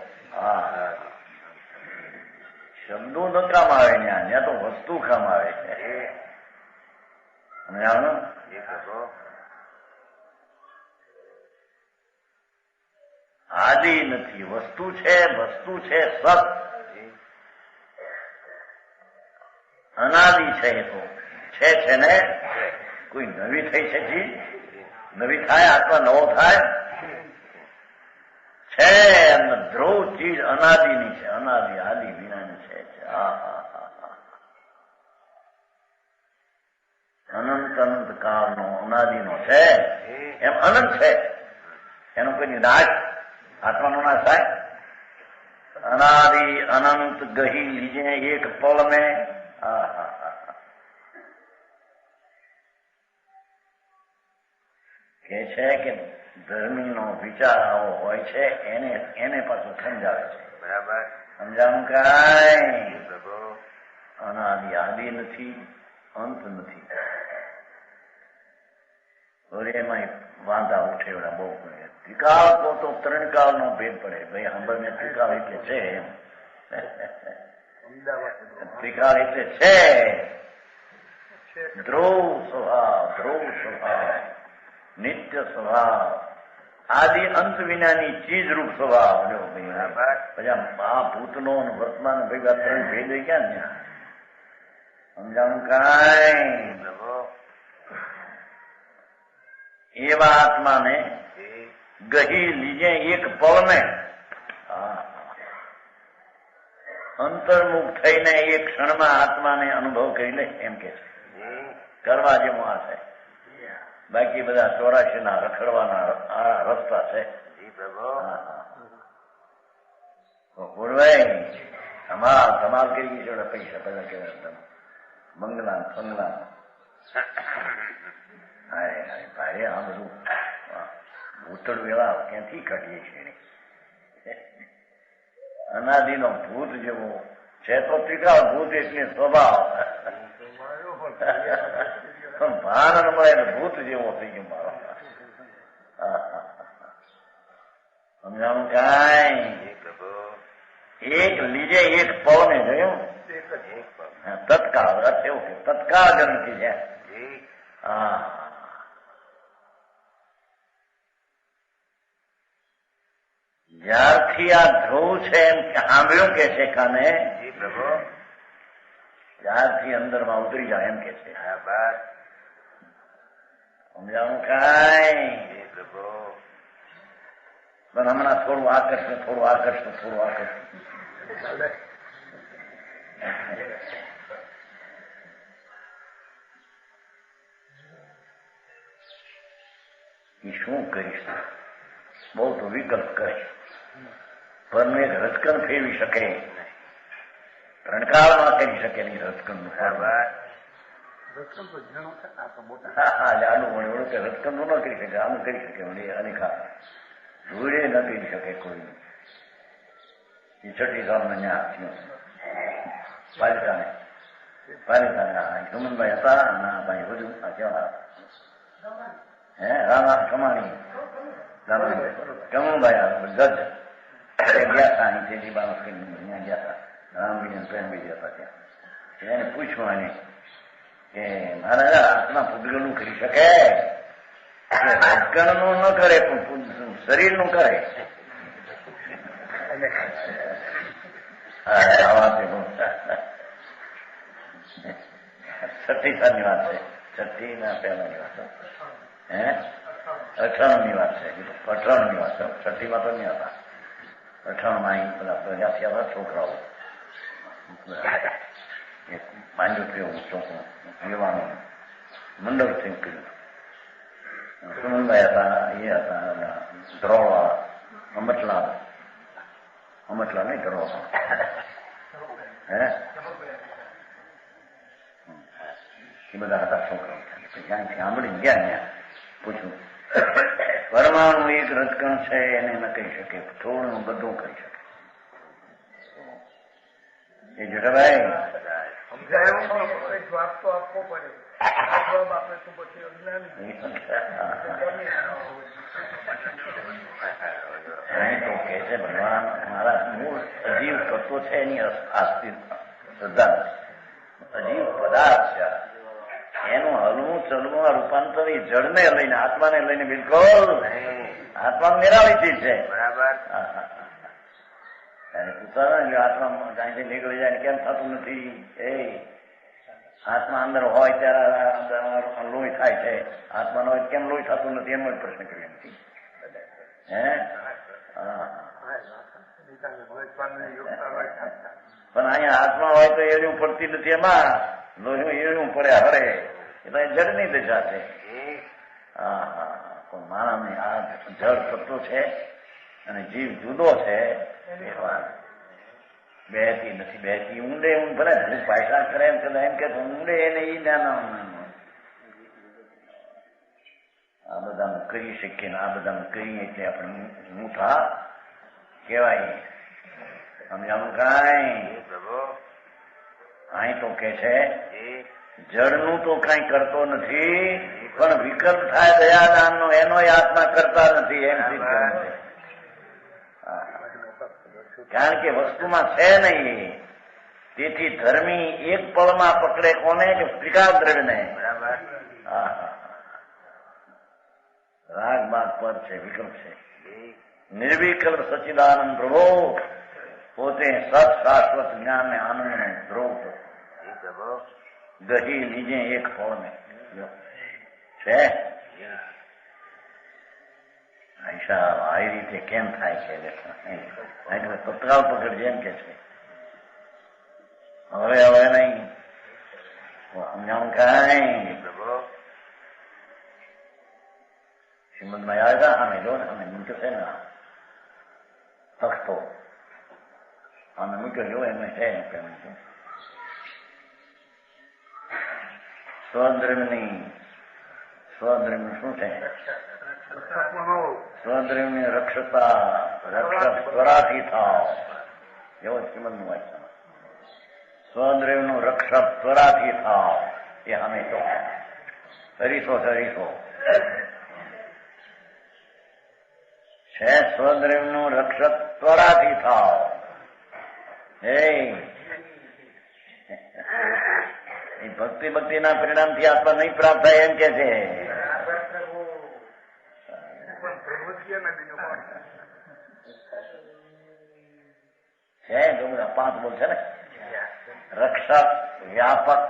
શબ્દો ન કામ આવે ત્યાં તો વસ્તુ કામ આવે છે. સમજાણું? આદિ નથી, વસ્તુ છે સત અનાદિ છે. એ તો છે ને કોઈ નવી થઈ છે જી? નવી થાય આત્મા નવો થાય છે. ધ્રુવ ચીજ અનાદિની છે, અનાદિ આદિ વિનાની છે. અનંત કાળનો અનાદિનો છે. એમ અનંત છે, એનો કોઈ નાશ આત્માનો નાશ થાય? અનાદિ અનંત ગહી લીજે એક પળ મેં. કે છે કે ધર્મીનો વિચાર આવો હોય છે એને પાછું સમજાવે છે. બરાબર. સમજાવું કાંઈ? અનાદિ આદિ નથી, અંત નથી. એમાં વાંધા ઉઠે એવડા બહુ પડે. ત્રિકાળ તો ત્રણ કાળ નો ભેદ પડે. ભાઈ સાંભળને ત્રિકાળ એટલે છે એમ. ત્રિકાળ એટલે છે ધ્રુવ સ્વભાવ, નિત્ય સ્વભાવ, આદિ અંત વિનાની ચીજ રૂપ સ્વભાવ. પછી આ ભૂતનો વર્તમાન ભેગા ત્રણ ભેદ ક્યાં ને? સમજાણું કાંઈ? એવા આત્માને ગહી લીજે એક પળ ને અંતર્મુખ થઈને એક ક્ષણમાં આત્માને અનુભવ કરી લે એમ કે છે. કરવા જેવું આ છે. બાકી બધા 84 રખડવાના આ રસ્તા છે. પૂર્વાઈ ધમાલ કરી છે. પૈસા બધા કેવા બંગલા ફંગલા ભારે આ બધું ભૂતળ વેળા ક્યાંથી કાઢીએ છીએ. અનાદિનો ભૂત જેવો છે તો ત્રિકાળ ભૂત એટલે સ્વભાવ પણ ભાન મળે ભૂત જેવો થઈ ગયો મારો. સમજાણું કાંઈ એક લીજે એક પવને જોયું તત્કાળ અર્થ એવું કે તત્કાળ ગણતી છે. હા જ્યારથી આ ધ્રુવ છે એમ સાંભળ્યું કે છે કાને ત્યારથી અંદરમાં ઉતરી જાય એમ કે છે. સમજાણું કાંઈ પણ હમણાં થોડું આકર્ષણ એ શું કરીશ? બહુ તો વિકલ્પ કરે પણ એક રસકણ ફેરવી શકે, ત્રણકાળમાં કરી શકે નહીં. રસકણ આનું મળ્યું કે રસકણ નું ન કરી શકે, આનું કરી શકે અનેકા જોડે ન કરી શકે કોઈ. એ છઠ્ઠી સાલમાં ત્યાં પાલિતાને સુમનભાઈ હતા ના ભાઈ બધું કેવા રામા કમાણી કમુભાઈ ગજ ગયા હતા અહીંથી ત્યાં ગયા હતા. રામભાઈ પ્રેમભાઈ ગયા હતા ત્યાં. એને પૂછ્યું એને કે મહારાજા આત્મા પૂગલનું કરી શકે? રસકણનું ન કરે પણ શરીરનું કરે. છઠ્ઠી સાલની વાત છે. છઠ્ઠી ના પહેલાની વાત 98ની વાત છે. 98ની વાત છે. છઠ્ઠીમાં તો નહીં હતા. 98માં અહીં બધા પ્રજા થયા હતા છોકરાઓ. માંડ્યું થયું ચોખ્ખું પીવાનું મંડળ થયું કર્યું. સુમનભાઈ હતા, એ હતા ધ્રોળવાળા, અમટલા નહીં ધ્રોળવાળા એ બધા હતા છોકરાઓ. જ્યાં સાંભળી ગયા ત્યાં પૂછ્યું પરમાણુ એક રજકણ છે એને ન કહી શકે, થોડું બધું કહી શકે. એ જટાભાઈ જવાબ તો આપવો પડે. જવાબ આપે તો પછી તો કે છે ભગવાન મારા મૂળ અજીવ તત્વો છે એની આસ્તિક શ્રદ્ધા અજીવ પદાર્થ છે. એનું હલવું ચલવું રૂપાંતર એ જળને લઈને આત્માને લઈને બિલકુલ આત્મા નિરાળી છે. બરાબર. આત્મા ત્યાંથી નીકળી જાય કેમ થતું નથી? એ આત્મા અંદર હોય ત્યારે લોહી થાય છે, આત્મા નો હોય કેમ લોહી થતું નથી? એમ જ પ્રશ્ન કર્યો નથી. પણ અહીંયા આત્મા હોય તો એનું પડતી નથી. એમાં લોહી એનું પડે હરે એટલે જળની દશા છે. પણ માણસને આ જળ તત્વ છે અને જીવ જુદો છે એ વાત બેહતી નથી. બેહતી ઊંડે ભલે પાયસા કરે એમ કદાચ એમ કે ઊંડે એને ઈ નાના આ બધાનું કરી શકીએ ને આ બધાનું કરીએ એટલે આપણે મૂઠા કહેવાય. સમજાવું કાંઈ? અહીં તો કે છે જળનું તો કઈ કરતો નથી પણ વિકલ્પ થાય દયાદાનનો એનો આત્મા કરતા નથી એમ સિદ્ધ કરે છે. કારણ કે વસ્તુમાં છે નહીં. તેથી ધર્મી એક પળમાં પકડે કોને? કે ત્રિકાળ દ્રવ્યને. રાગ બાગ પર છે, વિકલ્પ છે. નિર્વિકલ્પ સચ્ચિદાનંદ પ્રભો પોતે સત શાશ્વત જ્ઞાન ને આનંદ ધ્રુવ ગહી નીજે એક ફળ છે. આ રીતે કેમ થાય છે? તત્કાળ પકડ જેમ કે છે હવે નહીં સમજાણું કાંઈ પ્રભુ શ્રીમદમાં આવ્યા અમે જો ને અમે મૂક્યો છે ને તખતો અમે મૂક્યો જો એમને છે સ્વદ્રવ્યનું શું છે સ્વદ્રવ્યની રક્ષતા રક્ષક ત્વરાથી થાવ એવો શ્રીમદનું વાંચન સ્વદ્રવ્યનું રક્ષક ત્વરાથી થાવ એ અમે તો હરીસો છે સ્વદ્રવ્યનું રક્ષક ત્વરાથી થાવ એ ભક્તિના પરિણામથી આત્મા નહીં પ્રાપ્ત થાય એમ કે છે પાંચ બોલ છે ને રક્ષક વ્યાપક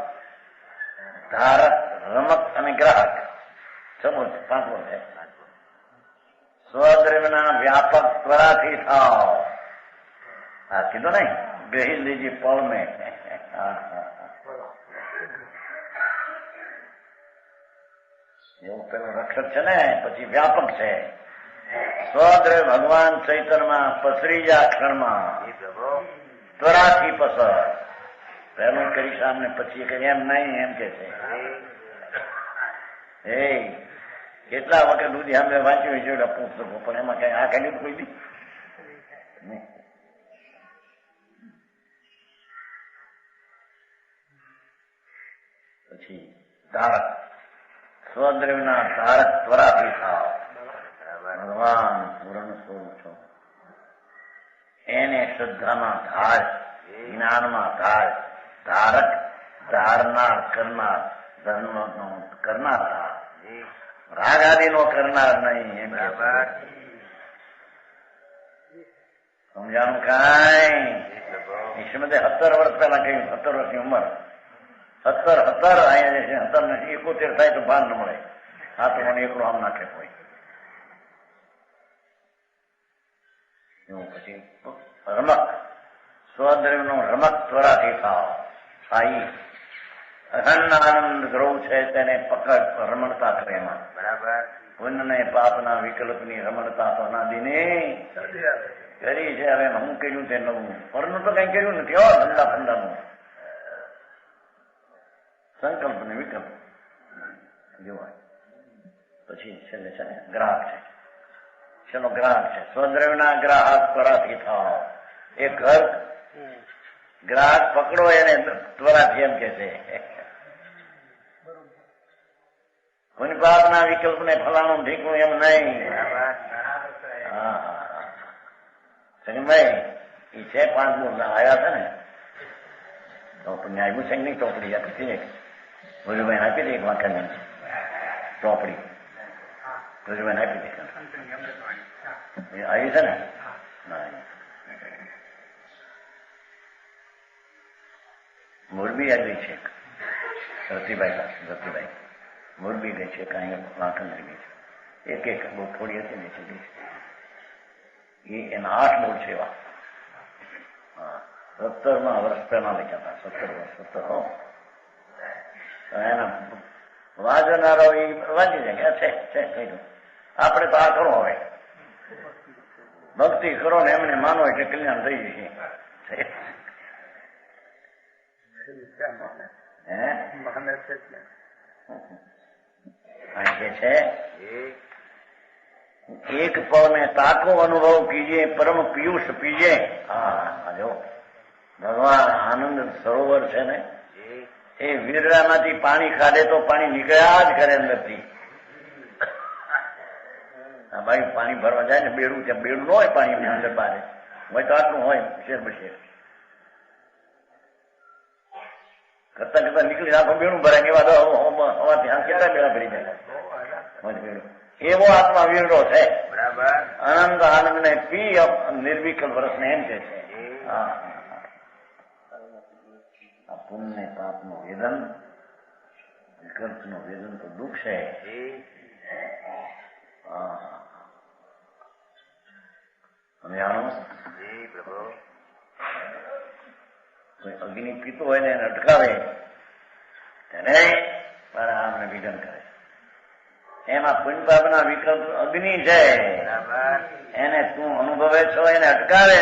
ધારક રમક અને ગ્રાહક પાંચ બોલ છે સ્વદ્રવ્યના વ્યાપક ત્વરાથી થાવ હા કીધું નહીં ગ્રહી લીજી પળ મેં એવું પેલું રક્ષક છે ને પછી વ્યાપક છે સ્વદ્રવ્ય ભગવાન ચૈતન્યમાં પસરી જા ક્ષણમાં ત્વરાથી પસર પહેલું કરી સામને પછી એમ નહીં એમ કે છે કેટલા વખત સુધી અમે વાંચ્યું છે પુસ્તકો પણ એમાં કઈ આ કઈ કોઈ બી પછી ધારક સ્વદ્રવ્યના ધારક ત્વરાથી થાવ ભગવાન પૂરણ સ્વરૂપ છો એને શ્રદ્ધામાં ધાર જ્ઞાનમાં ધાર ધારક ધારનાર કરનાર ધર્મનો કરનાર રાગ આદિ નો કરનાર નહીં એમ સમજાણું કાંઈ શ્રીમદે 17 વર્ષ પહેલા કહ્યું 17 વર્ષની ઉંમર 17 અહીંયા જે છે 71 થાય તો ભાન ન મળે હા તો મને એકલો આમ નાખે કોઈ એવું પછી રમક સ્વદ્રવ્યનો રમક ત્વરાથી થાવ સાઈ અખંડ આનંદ ગ્રહ છે તેને પકડ રમણતા કરે એમાં બરાબર પુણ્ય ને પાપના વિકલ્પની રમણતા તો અનાદિની કરી છે હવે હું કર્યું તે નવું પરનું તો કઈ કર્યું નથી હો ધંધા ફંદાનું સંકલ્પ ને વિકલ્પ જોવાય પછી છેલ્લે છે ગ્રાહક છે છેલ્લો ગ્રાહક છે સ્વદ્રવ્યના ગ્રાહક ત્વરાથી થાવ એ ઘર ગ્રાહક પકડો એને ત્વરાથી એમ કે છે કોઈ પાપના વિકલ્પ ને ફલાણું ઢીકું એમ નહીં સનીભાઈ એ છે 5 બોલ આવ્યા છે ને ચોપડી આવ્યું છે નહીં ચોપડી આપી હતી ભુજુભાઈ આપી દે એક વાંખા ચોપડી ભુજુભાઈ આપી દે આવી છે ને મોરબી આવી છે રતિભાઈ મોરબી ગઈ છે કાંઈ વાંખંડ ગઈ છે એક બહુ થોડી હતી ને ગઈ એ એના 8 બોલ છે એવા 17 વર્ષ પહેલા લખ્યા હતા 17 વર્ષ 17 એના વાંચનારો એ વાંચી જાય છે કહ્યું આપણે તો આ કરો હવે ભક્તિ કરો ને એમને માનો એટલે કલ્યાણ થઈ જશે છે એક પળ में ताको अनुभव कीजिए परम पीयूष पीजिए હા જો ભગવાન આનંદ સરોવર છે ને એ વીરડામાંથી પાણી કાઢે તો પાણી નીકળ્યા જ કરે અંદરથી ભાઈ પાણી ભરવા જાય ને બેડું ત્યાં બેડું ન હોય પાણી અંદર બહાર હોય તો આટલું હોય શેર બશેર કરતા નીકળી આખું બેડું ભરાય એવા ત્યાં કેટલા બેડા ભરી જાય એવો આત્મા વીરડો છે આનંદ આનંદ ને પી નિર્વિકલ્પ રસ ને એમ કે છે આ પુણ્ય પાપ નું વેદન વિકલ્પ નું વેદન તો દુઃખ છે કોઈ અગ્નિ પીતો હોય ને એને અટકાવે ત્યારે મારા આમને વિઘન કરે. એમાં પુણ્ય પાપના વિકલ્પ અગ્નિ છે, એને તું અનુભવે છો, એને અટકાવે.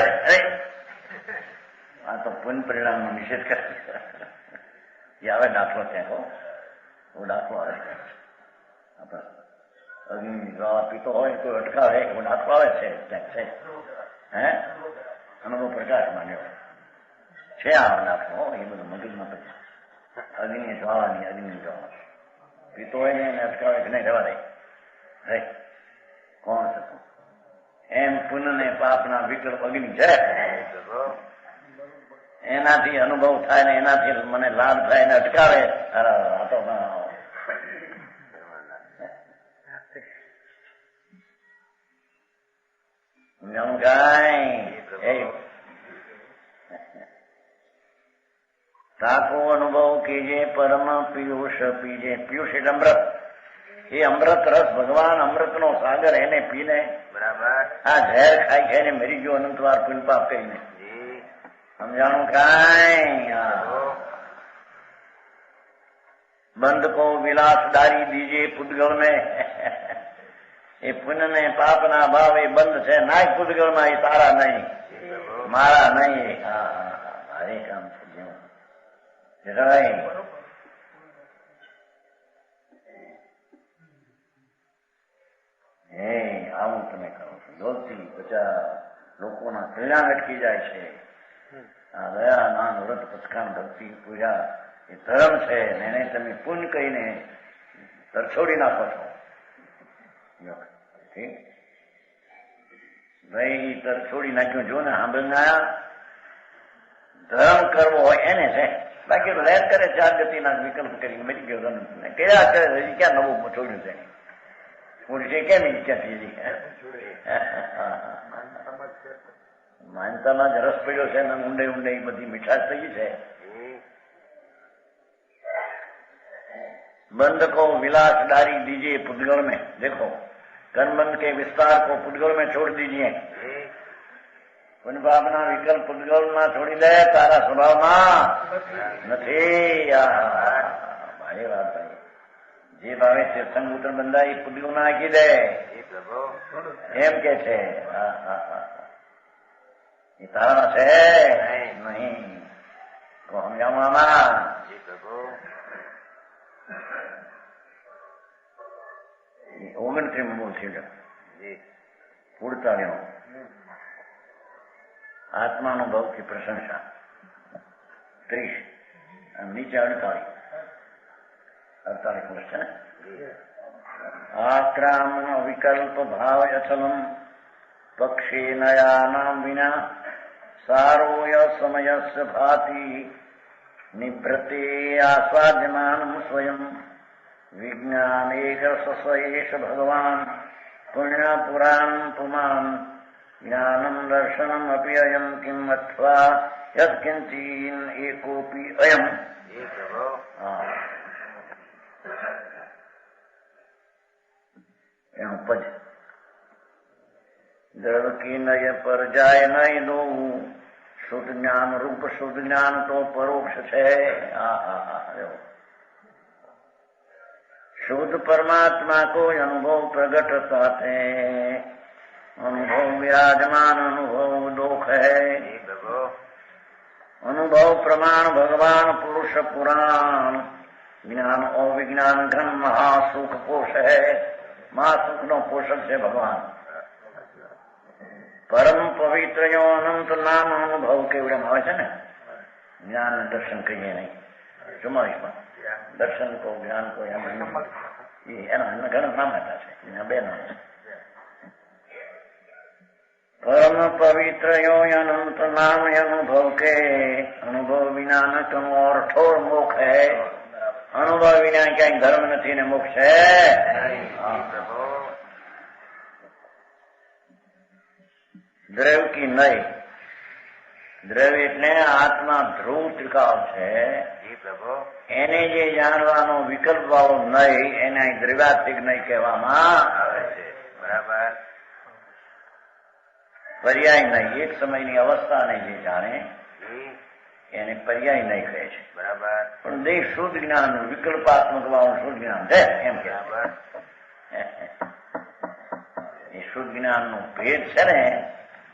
આ તો પુણ્ય પરિણામનો નિષેધ કરે. એ આવે દાખલો ત્યાં હો, દાખલો આવે. અગ્નિ જ્વાળા પીતો હોય કોઈ અટકાવે, એવો દાખલો આવે છે ક્યાંક છે. હે અનુભવ પ્રકાશ માન્યો છે આ દાખલો. એ બધું મગજમાં પછી અગ્નિ જ્વાળાની અગ્નિ જ્વાળા પીતો હોય ને એને અટકાવે કે નહીં રહેવા દે. હે કોણ શકું એમ પુણ્ય ને પાપના વિકલ્પ અગ્નિ છે. એનાથી અનુભવ થાય ને એનાથી મને લાભ થાય ને અટકાવે. આ તો જાણું કાંઈ તાકો અનુભવ કીજે પરમ પિયુષ પીજે. પિયુષ એટલે અમૃત. એ અમૃત રસ ભગવાન અમૃતનો સાગર એને પીને બરાબર આ ઝેર ખાઈ ખાઈને મરી ગયો અનંતવાર પુણ્ય પાપ કરીને. સમજાણું કાંઈ? બંધ કો વિલાસ ડારી દીજે પૂતગલ ને. એ પુણ્ય ને પાપ ના ભાવ એ બંધ છે. નાય પૂતગલ માં. એ તારા નહીં, મારા નહીં. મારે કામ છે. આવું તમે કરો છો જોરથી. બધા લોકોના કલ્યાણ અટકી જાય છે. આ દયા નાન વ્રત પથકાન ભક્તિ પૂજા એ ધર્મ છે. એને તમે પુણ્ય કહીને તરછોડી નાખો છો. ભાઈ તરછોડી નાખ્યું. જો ને સાંભળનારા ધર્મ કરવો હોય એને છે. બાકી લહેર કરે ચાર ગતિના વિકલ્પ કરી મરી ગયો. કયા કરે હજી ક્યાં નવું છોડ્યું છે? પુરુષે કેમ ઈચ્છા થઈ? માનતામાં જ રસ પડ્યો છે ને ઊંડે ઊંડે બધી મીઠાશ થઈ છે. बंद को विलास डारी दीजिए पुद्गल में. देखो कर्मबंध के विस्तार को पुद्गल में छोड़ दीजिए. पुण्य पापना विकल्प पुद्गल में छोड़ी दे. तारा स्वभावમાં નથી. ભાઈ વાત ભાઈ જે ભાવે તીર્થંગ પુત્ર બંધાય એ પુદ્ગલ માં નાખી દે એમ કે છે. એ તારામાં છે નહીં. તો સમજાવવામાં ઓગણત્રીસ મૂળ થઈ ગયો. 48 આત્માનુભવ की प्रशंसा 30 નીચે 48 વર્ષ છે ને. આક્રામન વિકલ્પ ભાવ અચલમ પક્ષી નયાનામ વિના સારોય સમયસ્ય ભાતિ નિભ્રતે આસ્વાદ્યમાનમ સ્વયં વિજ્ઞાન એક સસયેશ ભગવાન પુણ્ય પુરાણ પુમાન જ્ઞાનમ દર્શનમ અપી અયમ કિમ અથવા યત્કિંચીન એકોપી અયમ. એનું પદ દ્રવ કી નય પર જાય નય દો. શુદ્ધ જ્ઞાન રૂપ શુદ્ધ જ્ઞાન તો પરોક્ષ છે. शुद्ध परमात्मा को अनुभव प्रगट साथे अनुभव विराजमान अनुभव लोक है. अनुभव प्रमाण भगवान पुरुष पुराण ज्ञान और विज्ञान घन महासुख कोश है. महासुख नो पोषक है भगवान. परम पवित्र जो अनंत नाम अनुभव केवड़े આવે છે ને. જ્ઞાન દર્શન કહીએ નહીં. 44 દર્શન કો જ્ઞાન કો એના ઘણા નામ હતા છે. એના 2 નામ છે. પરમ પવિત્ર યો અનંત नाम अनुभव के अनुभव विना न कम और ठोर मोक्ष है. अनुभव विना क्या धर्म नहीं ने मोक्ष है. દ્રવ की નય. દ્રવ એટલે આત્મા ધ્રુવ ત્રિકાળ છે. એને જે જાણવાનો વિકલ્પ વાળો નહીં એને દ્રવ્યાત્મિક નહીં કહેવામાં આવે છે. બરાબર. પર્યાય નહીં. એક સમયની અવસ્થાને જે જાણે એને પર્યાય નહીં કહે છે. બરાબર. પણ દેહ શુદ્ધ જ્ઞાન વિકલ્પાત્મક વાળું શુદ્ધ જ્ઞાન છે એમ કે બરાબર. એ શુદ્ધ જ્ઞાન નો ભેદ છે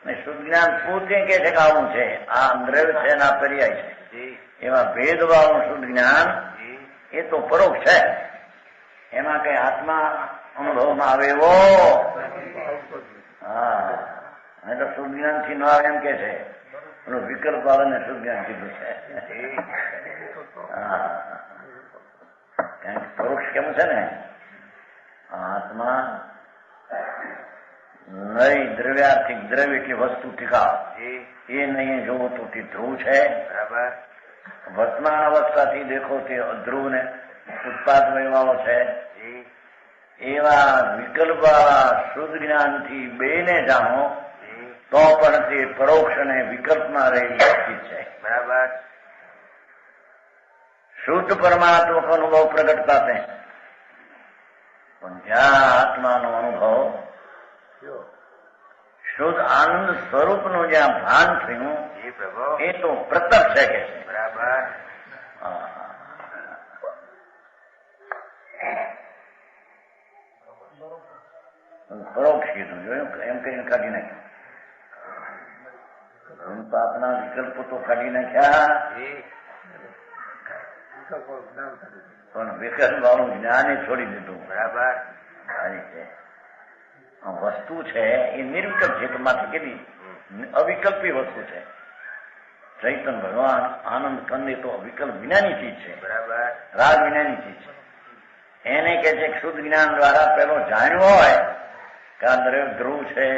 ને શુદ્ધ જ્ઞાન પોતે કે છે કે આવું છે, આ દ્રવ્ય છે ને આ પર્યાય છે. જી એવા ભેદ વાળું શુદ્ધ જ્ઞાન જી એ તો પરોક્ષ છે. એમાં કઈ આત્મા અનુભવમાં આવે એવો હા નહીં તો શુદ્ધ જ્ઞાન થી ન આવે એમ કે છે. વિકલ્પ વાળાને શુદ્ધ જ્ઞાન કીધું છે. હા કારણ કે પરોક્ષ કેમ છે ને આત્મા નઈ દ્રવ્યાર્થિક દ્રવ્ય કે વસ્તુ ટીકાવ જી એ નહીં જોવો તો તે ધ્રુવ છે. બરાબર. વર્તમાન અવસ્થાથી દેખો તે અધ્રુવ ને ઉત્પાદ વયવાળો છે. જી એવા વિકલ્પવાળા શુદ્ધ જ્ઞાનથી બેને જાણો જી તો પણ તે પરોક્ષ અને વિકલ્પમાં રહેલી સ્થિતિ છે. બરાબર. શુદ્ધ પરમાત્મક અનુભવ પ્રગટતા તે પણ જ્યાં આત્માનો અનુભવ શુદ્ધ આનંદ સ્વરૂપનું જ્યાં ભાન થયું જી પ્રભુ. એ તો પ્રત્યક્ષ છે કે છે. બરાબર. પરોક્ષ કીધું જોયું એમ કહીને કાઢી નાખ્યું. પાપના વિકલ્પો તો કાઢી નાખ્યા જી પણ વિકલ્પ વાળું જ્ઞાન છોડી દીધું. બરાબર. આ રીતે વસ્તુ છે એ નિર્વિકલ્પ છે માંથી કેટલી અવિકલ્પી વસ્તુ છે. ચૈતન ભગવાન આનંદ કંદ એ તો અવિકલ્પ વિનાની ચીજ છે, બરાબર. રાગ વિનાની ચીજ છે. એને કે છે કે શુદ્ધ જ્ઞાન દ્વારા પેલો જાણ્યો હોય કે આ ધ્રુવ છે,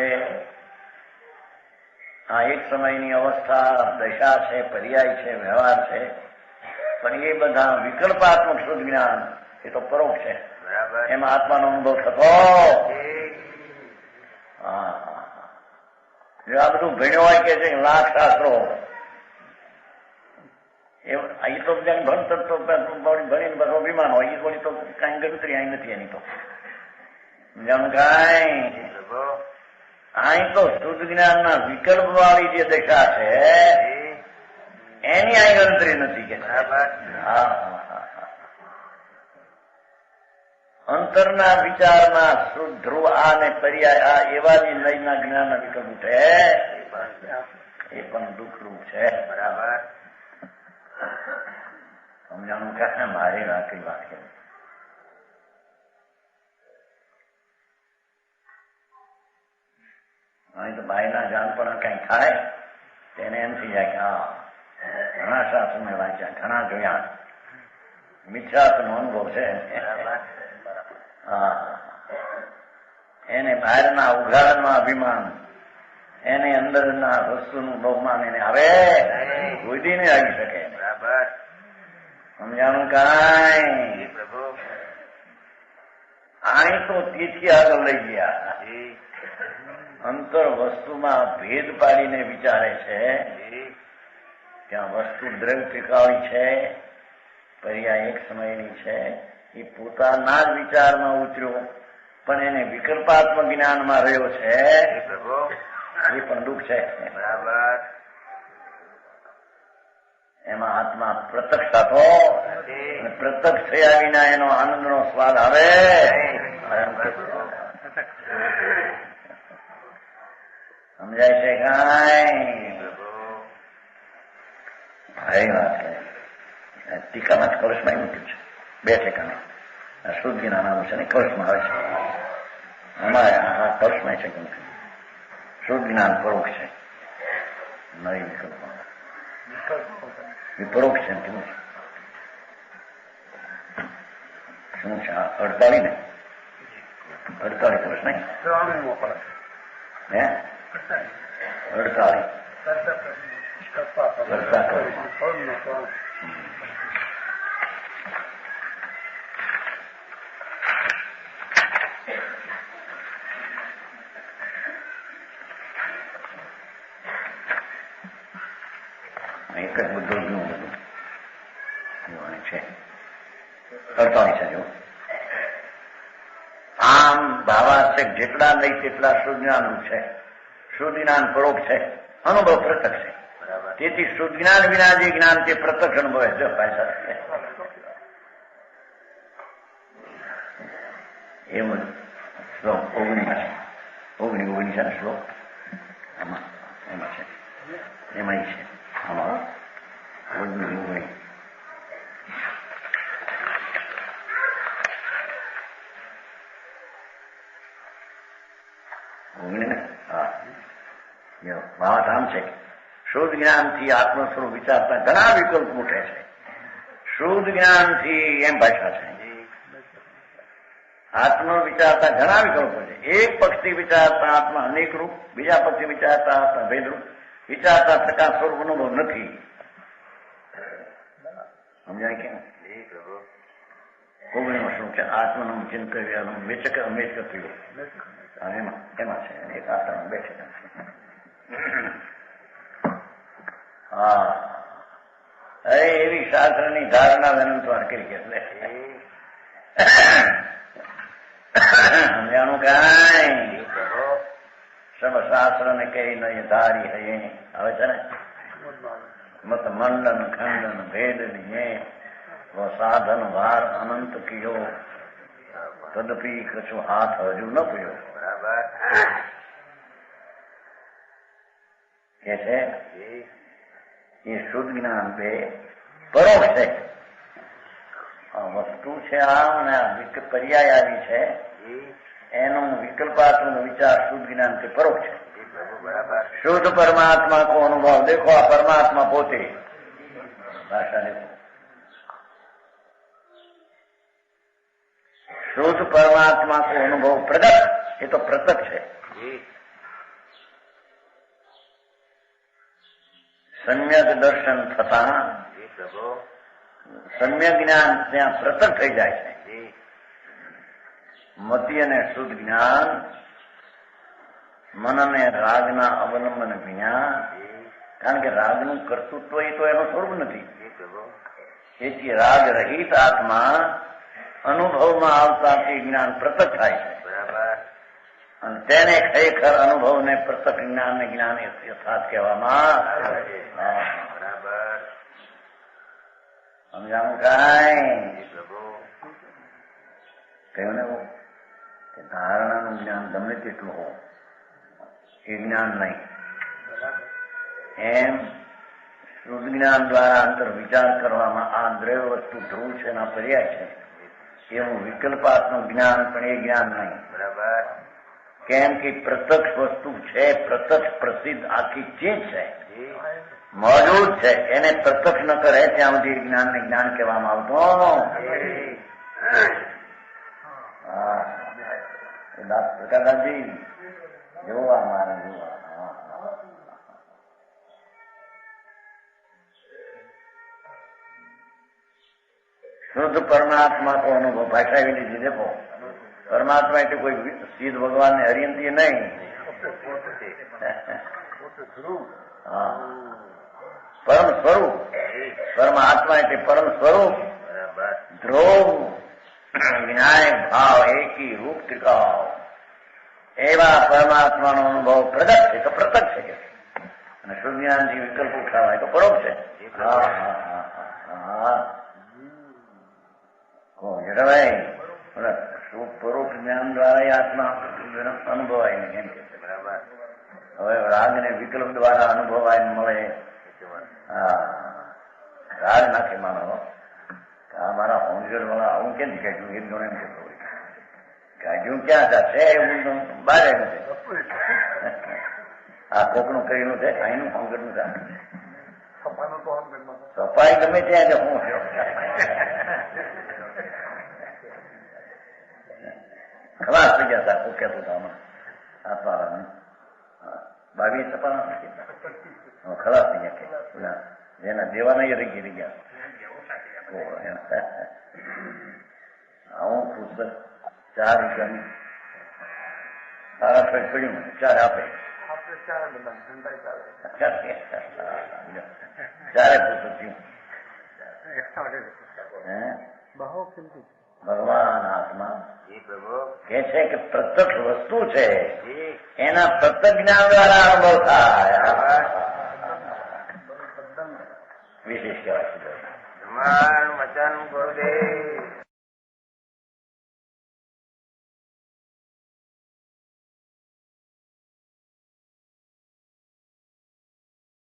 આ એક સમયની અવસ્થા દશા છે, પર્યાય છે, વ્યવહાર છે, પણ એ બધા વિકલ્પાત્મક શુદ્ધ જ્ઞાન એ તો પરોક્ષ છે. બરાબર. એમાં આત્માનો અનુભવ થતો. જો આ બધું ભણ્યો હોય કે છે લાખ શાસ્ત્રો એ તો ભણતર તો ભણીને બધો અભિમાન હોય એ થોડી તો કઈ ગણતરી અહીં નથી એની તો જાણું કઈ અહીં તો શુદ્ધ જ્ઞાનના વિકલ્પ વાળી જે દશા છે એની અહીં ગણતરી નથી કે. હા અંતરના વિચારમાં શુદ્ધ ધ્રુવ આ ને પર્યાય આ એવા જ નયના જ્ઞાનના વિકલ્પ ઉઠે એ પણ દુઃખરૂપ છે. બરાબર. સમજાણું કે મારી વાકઈ વાત કે અહીં તો ભાઈના જાણપણા કઈ થાય તેને એમ થઈ જાય કે હા ઘણા શાસ્ત્ર મેં વાંચ્યા, ઘણા જોયા, મિથ્યાત્વનો અનુભવ છે. હા એને બહારના ઉઘાડમાં અભિમાન, એને અંદરના વસ્તુનું બહુમાન એને આવે કોઈ દી નહીં આવી શકે. બરાબર. સમજાણું કાંઈ પ્રભુ. અહીં તો તેથી આગળ લઈ ગયા અંતર વસ્તુમાં ભેદ પાડીને વિચારે છે. ત્યાં વસ્તુ દ્રવ્ય ટીકાવી છે, પર્યાય એક સમયની છે, એ પોતાના જ વિચારમાં ઉતર્યો પણ એને વિકલ્પાત્મક જ્ઞાનમાં રહ્યો છે. એ પણ દુઃખ છે. બરાબર. એમાં આત્મા પ્રત્યક્ષ થતો પ્રત્યક્ષ થયા વિના એનો આનંદનો સ્વાદ આવે સમજાય છે કાંઈ? સારી વાત છે. ટીકામાં જ કળશમાં મૂક્યું છે બે ઠેકાને. શુદ્ધ જ્ઞાન આવું છે ને કળશમાં આવે છે. અમારે આ કળશમાં છે કેમ શુદ્ધ જ્ઞાન પરોક્ષ છે, નવી વિકલ્પમાં પરોક્ષ છે. કેવું છે શું છે? 48 ને 48 વર્ષ નહીં હે 48 એક જ બધું જોવું બધું છે 48 છે. જો આમ ભાવાર્થક જેટલા નહીં તેટલા શુદ્ધ જ્ઞાન છે. શુદ્ધ જ્ઞાન પરોક્ષ છે, અનુભવ પ્રત્યક્ષ છે. તેથી શુદ્ધ જ્ઞાન વિના જે જ્ઞાન તે પ્રત્યક્ષ અનુભવે છે. એવું શ્લોક 19 શ્લોક આમાં એમાં છે, એમાં છે આમાં 19 વાત આમ છે. શુદ્ધ જ્ઞાનથી આત્મ સ્વરૂપ વિચારતા ઘણા વિકલ્પ ઉઠે છે. શુદ્ધ જ્ઞાનથી એમ ભાષા છે, આત્મ વિચારતા ઘણા વિકલ્પો છે. એક પક્ષથી વિચારતા આત્મા અનેક રૂપ, બીજા પક્ષથી વિચારતા આત્મા ભેદરૂપ, વિચારતા થતા સ્વરૂપ અનુભવ નથી. સમજાય કેમ? કોગણીમાં શું છે? આત્મનું ચિંતન વેચક અમેચ કર્યું એમાં છે. એક આત્મા બેઠે એવી શાસ્ત્રની ધારણા વિનંતવાર કરી એટલે સમજાણું કાંઈ સબ શાસ્ત્ર ને કઈ નહીં ધારી હૈ આવે છે ને મત મંડન ખંડન ભેદ વો સાધન વાર અનંત કિયો તદપી કશું હાથ હજુ ન પીયો. બરાબર કે છે એ શુદ્ધ જ્ઞાન બે પરોક્ષ છે. વસ્તુ છે આમ ને પર્યાય આવી છે એનું વિકલ્પાત્મક વિચાર શુદ્ધ જ્ઞાન તે પરોક્ષ છે. શુદ્ધ પરમાत्मा को अनुभव देखो आ परमात्मा पोते भाषा देखो शुद्ध परमात्मा को अनुभव प्रगट ये तो प्रत्यक्ष है. सम्यक दर्शन થતા સમ્યક જ્ઞાન ત્યાં પ્રત્યક્ષ થઈ જાય છે. મતિ અને શુદ્ધ જ્ઞાન મન અને રાગના અવલંબન વિના, કારણ કે રાગનું કર્તૃત્વ એ તો એનું સ્વરૂપ નથી. તેથી રાગ રહિત આત્મા અનુભવમાં આવતા તે જ્ઞાન પ્રત્યક્ષ થાય છે. અને તેને ખરેખર અનુભવને પ્રત્યક્ષ જ્ઞાન ને જ્ઞાન યથાર્થ કહેવામાં સમજાવું કાંઈ કહ્યું ને કે ધારણાનું જ્ઞાન ગમે તેટલું હો એ જ્ઞાન નહીં. એમ શુદ્ધ જ્ઞાન દ્વારા અંતર વિચાર કરવામાં આ દ્રવ્ય વસ્તુ ધ્રુવ છે એના પર્યાય છે એવું વિકલ્પાત્મક જ્ઞાન પણ એ જ્ઞાન નહીં. બરાબર કેમ કે પ્રત્યક્ષ વસ્તુ છે, પ્રત્યક્ષ પ્રસિદ્ધ આખી ચીજ છે, મોજૂદ છે. એને પ્રત્યક્ષ ન કરે ત્યાં સુધી જ્ઞાન ને જ્ઞાન કહેવામાં આવતું. પ્રકાશજી જોવા મારે જોવા शुद्ध परमात्मा को अनुभव भाषा भी लीजिए. देखो परमात्मा એટલે કોઈ સીધ ભગવાન ને હરિયંતી નહીં. પરમ સ્વરૂપ પરમાત્મા એટલે પરમ સ્વરૂપ ધ્રુવ વિનાયક ભાવ એકી રૂપ ત્રિકાવ એવા પરમાત્માનો અનુભવ પ્રગટ છે તો પ્રત્યક્ષ છે. અને શુદ્ધ જ્ઞાનથી વિકલ્પ ઉઠાવાય તો પરોક્ષ છે. પરોક્ષ જ્ઞાન દ્વારા આત્મા અનુભવાય ને કેમ કે છે. બરાબર હવે રાગ ને વિકલ્પ દ્વારા અનુભવાય મળે. રાગ નાખે માનો આ મારા હોમગર વાળા આવું કેમ કાઢ્યું એમ જોડે એમ કહેતો હોય કાઢ્યું ક્યાં થશે એવું બહાર નથી. આ કોકનું કહીનું છે અહીંનું હોમગરનું છે. સફાઈ ગમે ત્યાં જ હું ખલાસ થઈ ગયા હતા. શું કહેતું હતા આમાં આત્મા 22 સપા ખલાસ થઈ ગયા. જેના દેવાના એ રહી ગયા. આવું પુસ્તક 4 રૂપિયાનું સારા પેટ પડ્યું 4 આપે. ચારે પુસ્તક થયું. ભગવાન આત્મા કે છે કે પ્રત્યક્ષ વસ્તુ છે એના પ્રત્યક્ષ જ્ઞાન દ્વારા અનુભવ થાય. વિશેષ કહેવાય શુદ્ધ. ધમાલ મચાન ગુરુ